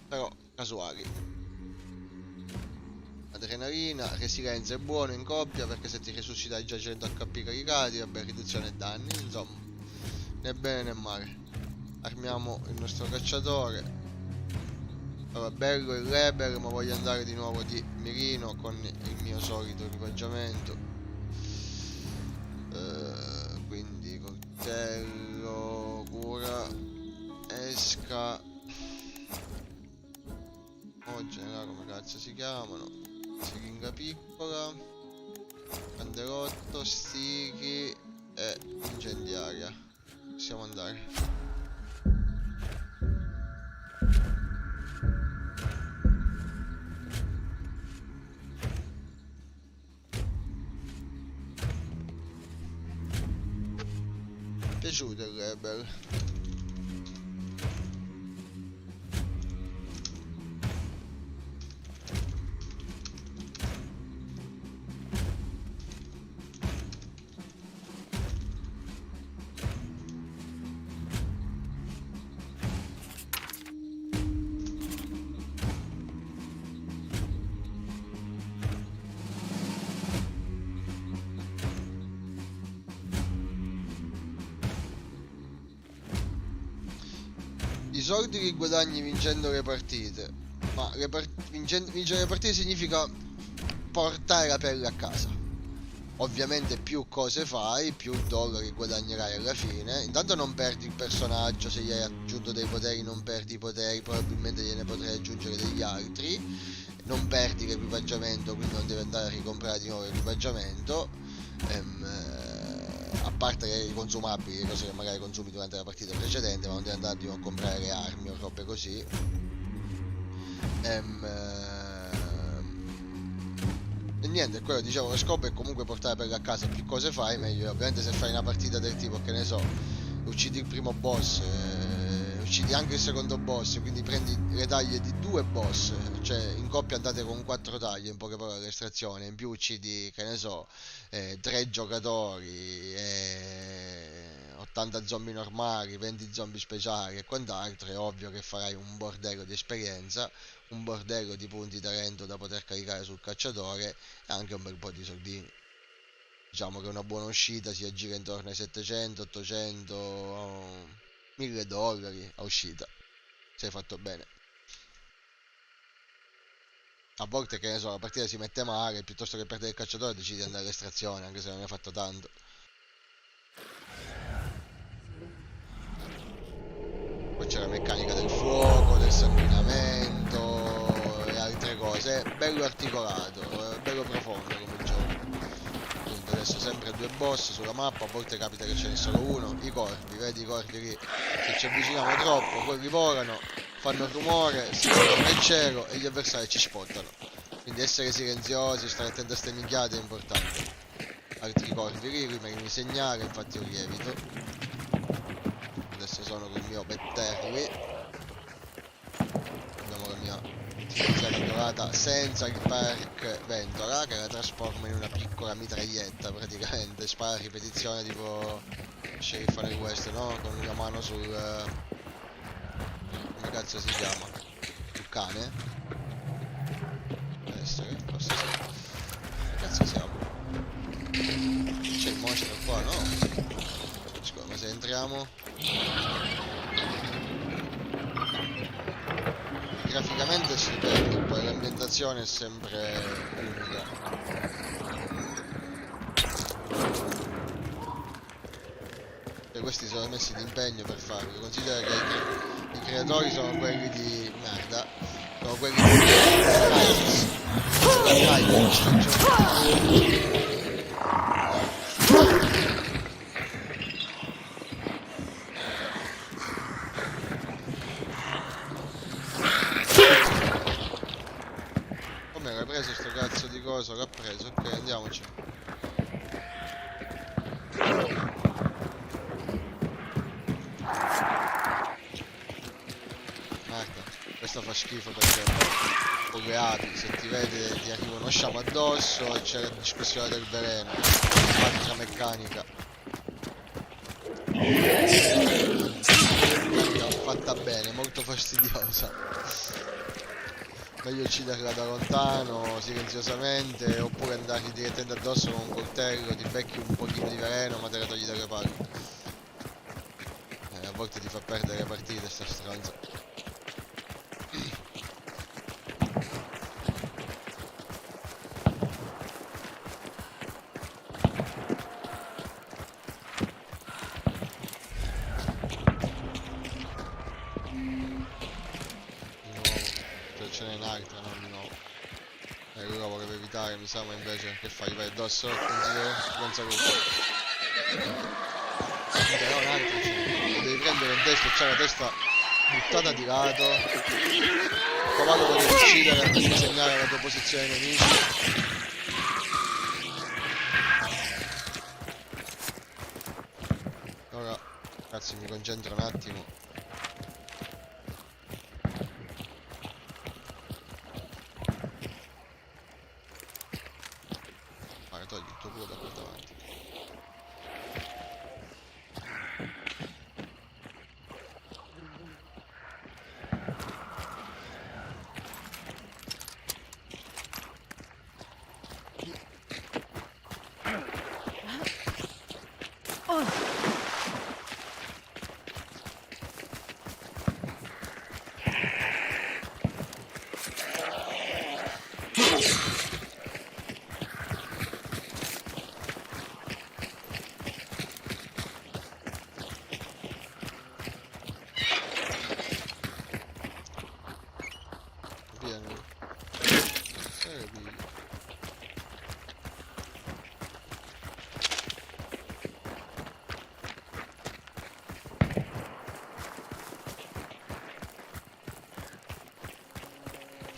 però casuali. Adrenalina, resilienza è buono in coppia perché se ti resuscita hai già 100 HP caricati, vabbè, riduzione danni, insomma, né bene né male. Armiamo il nostro cacciatore. Allora, bello il rebel, ma voglio andare di nuovo di mirino con il mio solito equipaggiamento. Quindi coltello, cura, esca, generale, come cazzo si chiamano, siringa piccola, candelotto, sticky e incendiaria. Possiamo andare. Piaciuto il rebel. I soldi li guadagni vincendo le partite, ma vincere le partite significa portare la pelle a casa. Ovviamente più cose fai, più dollari guadagnerai alla fine. Intanto non perdi il personaggio, se gli hai aggiunto dei poteri non perdi i poteri, probabilmente gliene potrai aggiungere degli altri. Non perdi l'equipaggiamento, quindi non devi andare a ricomprare di nuovo l'equipaggiamento. A parte che i consumabili, le cose che magari consumi durante la partita precedente, ma non devi andare a comprare le armi o robe così. E niente, quello dicevo, lo scopo è comunque portare per a casa, più cose fai meglio. Ovviamente se fai una partita del tipo, che ne so, uccidi il primo boss, uccidi anche il secondo boss, quindi prendi le taglie di 2 boss, cioè in coppia andate con 4 taglie, in poche parole l'estrazione, in più uccidi, che ne so, 3 giocatori, 80 zombie normali, 20 zombie speciali e quant'altro, è ovvio che farai un bordello di esperienza, un bordello di punti talento da poter caricare sul cacciatore e anche un bel po' di soldini. Diciamo che una buona uscita si aggira intorno ai 700, 800, 1000 dollari a uscita, se hai fatto bene. A volte, che ne so, la partita si mette male, piuttosto che perdere il cacciatore decidi di andare all'estrazione, anche se non hai fatto tanto. Poi c'è la meccanica del fuoco, del sanguinamento e altre cose. Bello articolato, bello profondo come gioco. Quindi adesso sempre 2 boss sulla mappa, a volte capita che ce n'è solo uno. I corvi, vedi i corvi lì? Se ci avviciniamo troppo, quelli volano, fanno rumore, si vedono nel cielo e gli avversari ci spottano. Quindi essere silenziosi, stare attenti a ste minchiate è importante. altri corvi lì, lui mi segnala, infatti io li evito. Adesso sono col mio Petterli. Abbiamo la mia tiziana dorata senza il perk ventola, che la trasforma in una piccola mitraglietta praticamente, spara a ripetizione tipo sceriffo nel west, no? Con una mano sul... come cazzo si chiama? Sul cane? Deve essere, forse sì. Che cazzo siamo? C'è il mostro qua, no? Scusa, ma se entriamo... Graficamente è stupendo, poi l'ambientazione è sempre unica. E questi sono messi d'impegno per farlo. Considera che i creatori sono quelli di... merda. Sono quelli di... Come l'hai preso sto cazzo di coso? L'ha preso, ok, andiamoci. Guarda, questo fa schifo perché con le api, se ti vede ti arriva uno sciame addosso e c'è la discussione del veleno. Un'altra meccanica. Fatta bene, molto fastidiosa. Meglio ucciderla da lontano, silenziosamente, oppure andargli direttamente addosso con un coltello, ti becchi un pochino di veleno ma te la togli dalle palle. A volte ti fa perdere le partite sta stronza. Ce n'è un'altra, no, di nuovo. Allora volevo evitare, mi sa, ma invece che fai? Vai addosso, non saluto. Però un'altra c'è. Devi prendere in testa, c'è la testa buttata di lato. Il cavallo lo devi uccidere per disegnare la tua posizione ai nemici. Ora, ragazzi, mi concentro un attimo. Togli il tuo culo da qua davanti.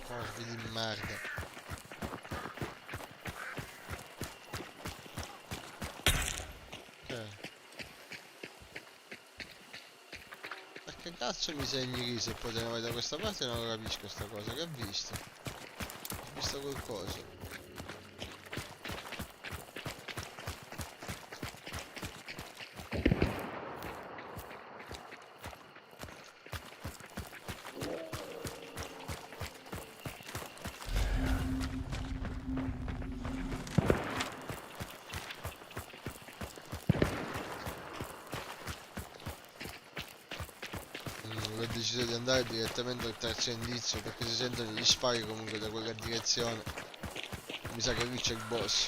Corvi di merda. Perché cazzo mi segni lì se poi te ne vai da questa parte? Non capisco sta cosa. Che ha visto? Ho visto qualcosa. Ho deciso di andare direttamente al terzo indizio perché si sentono gli spari comunque da quella direzione. Mi sa che lì c'è il boss.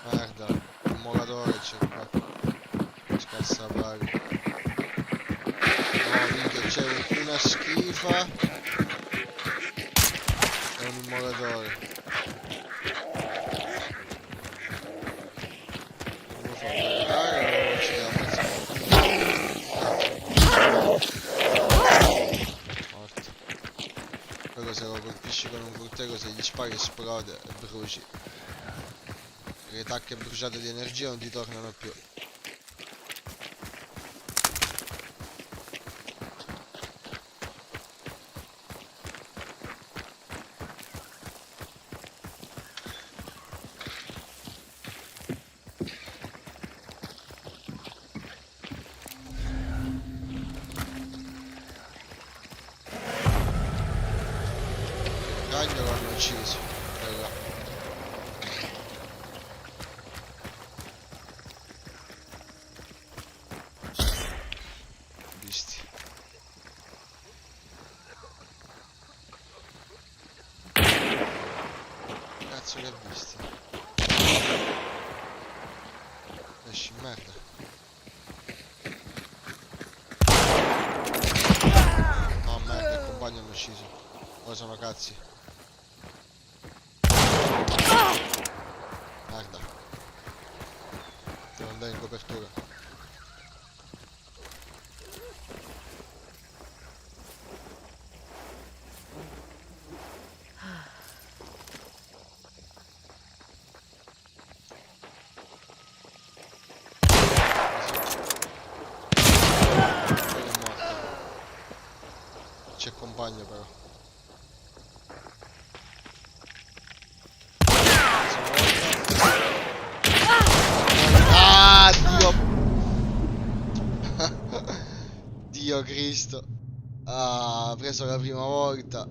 Guarda, il molatore c'è qua. Scassapari. No, minchia, c'è una schifa e un immolatore. Se lo colpisci con un coltello, se gli spari esplode e bruci. Le tacche bruciate di energia non ti tornano più. Il ragno l'hanno ucciso. E là. Visti. Cazzo che ha visti? Esci, merda. No, merda, il compagno hanno ucciso. Ora sono cazzi. Merda. Devo andare in copertura. Quello è morto. C'è compagno però. Ah, Dio! Dio Cristo. Ah, preso la prima volta.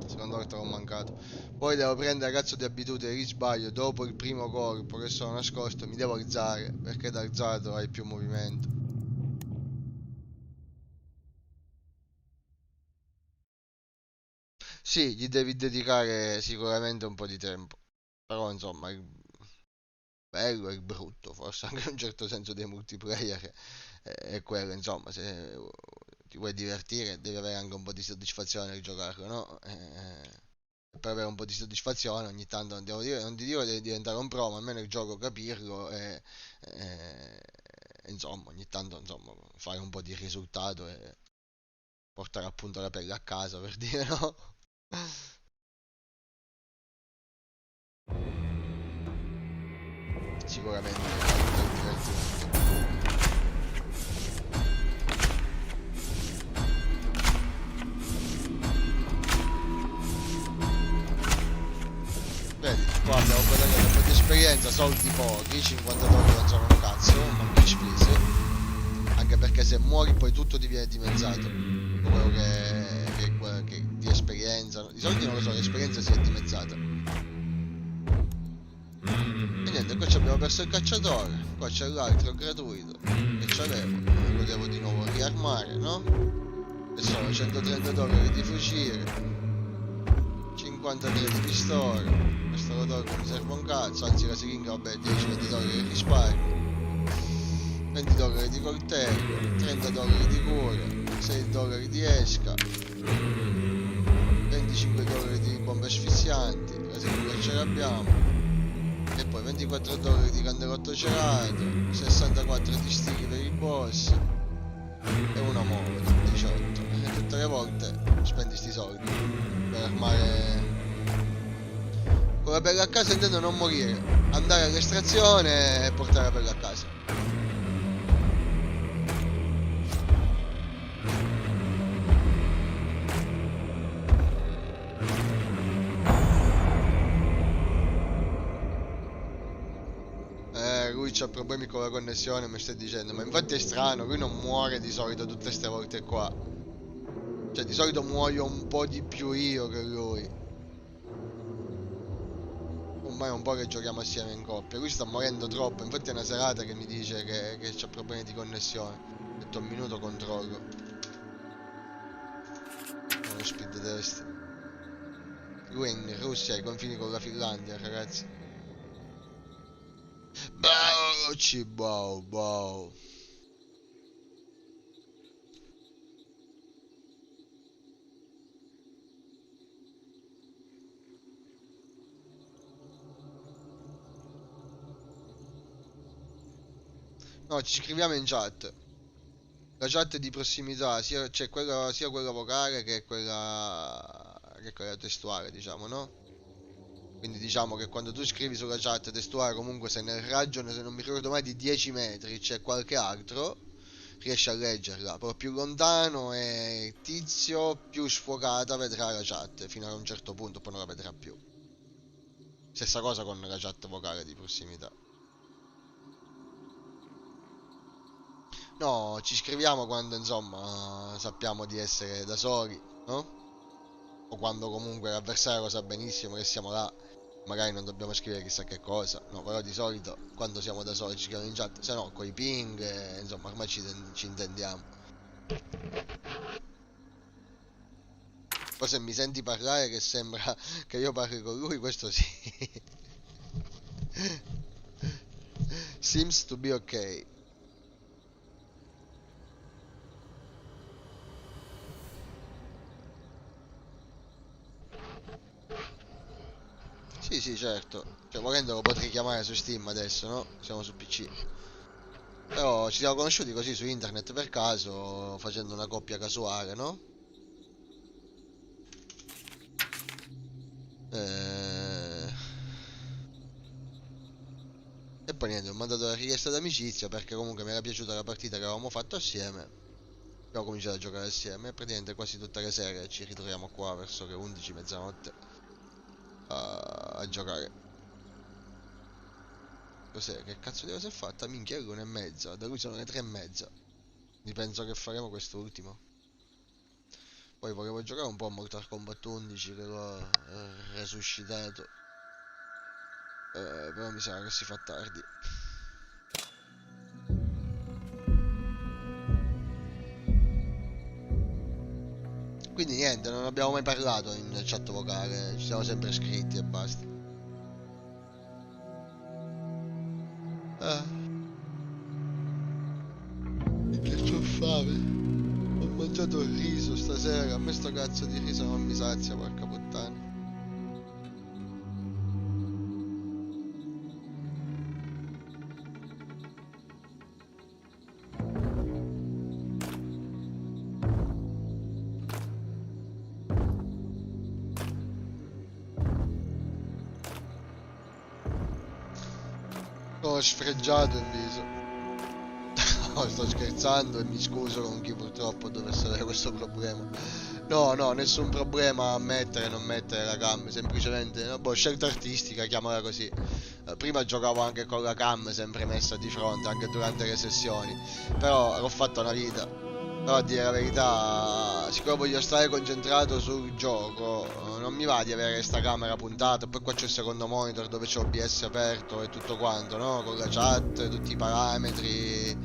Seconda volta l'ho mancato. Poi devo prendere cazzo di abitudine, risbaglio. Dopo il primo corpo che sono nascosto mi devo alzare, perché da alzato hai più movimento. Sì, gli devi dedicare sicuramente un po' di tempo. Però insomma, il bello e il brutto, forse anche in un certo senso dei multiplayer è quello, insomma, se ti vuoi divertire devi avere anche un po' di soddisfazione nel giocarlo, no? Per avere un po' di soddisfazione ogni tanto non ti dico di diventare un pro, ma almeno il gioco capirlo e insomma, ogni tanto insomma, fare un po' di risultato e portare appunto la pelle a casa per dire, no? Sicuramente aiuta il divertimento. Vedi, qua abbiamo guadagnato un po' di esperienza, soldi pochi, 50 dollari non sono un cazzo, non glitch please. Anche perché se muori poi tutto ti viene dimezzato. Quello che di esperienza. Di soldi non lo so, l'esperienza si è dimezzata. E niente, qua abbiamo perso il cacciatore, qua c'è l'altro gratuito. Che c'avevo, lo devo di nuovo riarmare, no? E sono 130 dollari di fucile, 53 di pistola, questo lo tolgo, mi serve un cazzo, anzi la siringa vabbè 10-20 dollari di risparmio, 20 dollari di coltello, 30 dollari di cura, 6 dollari di esca, 25 dollari di bombe asfissianti, la siringa ce l'abbiamo, e poi 24 dollari di candelotto cerato, 64 di sticky per il boss, e una molla di 18. E tutte le volte spendi sti soldi per armare con la pelle a casa, intendo non morire, andare all'estrazione e portare la pelle a casa. Lui c'ha problemi con la connessione, mi stai dicendo, ma infatti è strano, lui non muore di solito tutte queste volte qua. Cioè di solito muoio un po' di più io che lui. Ormai è un po' che giochiamo assieme in coppia. Lui sta morendo troppo. Infatti è una serata che mi dice che c'ha problemi di connessione. Ho detto un minuto controllo. Uno speed test. Lui è in Russia, ai confini con la Finlandia, ragazzi. Bauci, bau, bau. No, ci scriviamo in chat. La chat di prossimità, sia, cioè sia quella vocale che è quella testuale, diciamo, no? Quindi diciamo che quando tu scrivi sulla chat testuale, comunque se nel raggio, se non mi ricordo mai, di 10 metri c'è qualche altro, riesci a leggerla. Però più lontano è tizio, più sfocata vedrà la chat, fino a un certo punto, poi non la vedrà più. Stessa cosa con la chat vocale di prossimità. No, ci scriviamo quando insomma sappiamo di essere da soli, no? O quando comunque l'avversario lo sa benissimo che siamo là, magari non dobbiamo scrivere chissà che cosa, no, però di solito quando siamo da soli ci scriviamo in chat, se no coi ping, insomma ormai ci intendiamo. Poi se mi senti parlare che sembra che io parli con lui, questo sì. Seems to be ok. Sì, sì, certo. Cioè, volendo lo potrei chiamare su Steam adesso, no? Siamo su PC. Però ci siamo conosciuti così su internet per caso, facendo una coppia casuale, no? Eh, E poi niente, ho mandato la richiesta d'amicizia perché comunque mi era piaciuta la partita che avevamo fatto assieme. Abbiamo cominciato a giocare assieme e praticamente quasi tutte le sere ci ritroviamo qua verso le 11, mezzanotte a giocare. Cos'è? Che cazzo di cosa è fatta? Minchia, è l'1:30. Da lui sono le 3:30. Quindi penso che faremo quest'ultimo. Poi volevo giocare un po' a Mortal Kombat 11 che l'ho resuscitato. Però mi sa che si fa tardi. Quindi niente, non abbiamo mai parlato in chat vocale, ci siamo sempre scritti e basta. Ah, che c'ho fame. Ho mangiato il riso stasera, a me sto cazzo di riso non mi sazia, porca puttana. Ho sfregiato il riso. No, sto scherzando e mi scuso con chi purtroppo dovesse avere questo problema. No, no, nessun problema a mettere e non mettere la cam, semplicemente, no, boh, scelta artistica, chiamala così. Prima giocavo anche con la cam sempre messa di fronte, anche durante le sessioni, però l'ho fatta una vita. Però a dire la verità, siccome voglio stare concentrato sul gioco, non mi va di avere sta camera puntata, poi qua c'è il secondo monitor dove c'è OBS aperto e tutto quanto, no? Con la chat, tutti i parametri,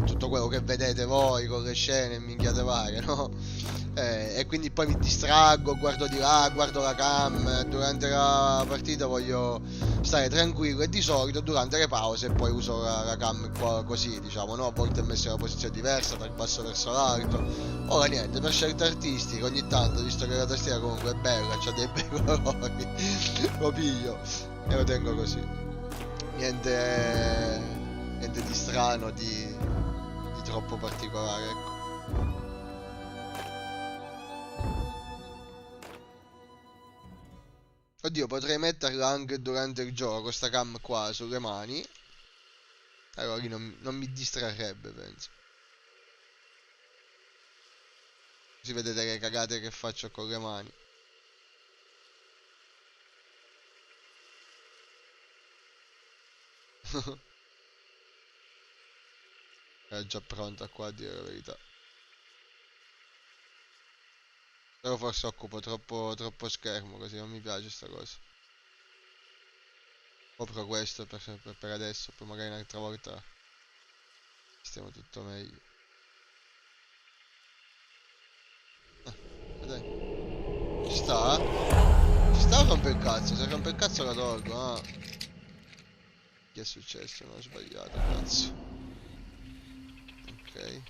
tutto quello che vedete voi con le scene, minchiate varie, no? E quindi poi mi distraggo, guardo di là, guardo la cam, durante la partita voglio stare tranquillo e di solito durante le pause poi uso la cam qua così, diciamo, no? A volte è messa in una posizione diversa, dal basso verso l'alto. Ora niente, per scelta artistica ogni tanto, visto che la tastiera comunque è bella, c'ha dei bei colori, lo piglio e lo tengo così. Niente, niente di strano, di troppo particolare, ecco. Oddio, potrei metterla anche durante il gioco, sta cam qua sulle mani. Allora lì non mi distrarrebbe, penso. Così vedete le cagate che faccio con le mani. Era già pronta qua a dire la verità. Però forse occupo troppo schermo, così non mi piace sta cosa. Copro questo per adesso, poi magari un'altra volta stiamo tutto meglio. Dai. Ci sta? Ci sta o rompe il cazzo? Se rompe il cazzo la tolgo, ah. Che è successo? Non ho sbagliato, cazzo. Ok.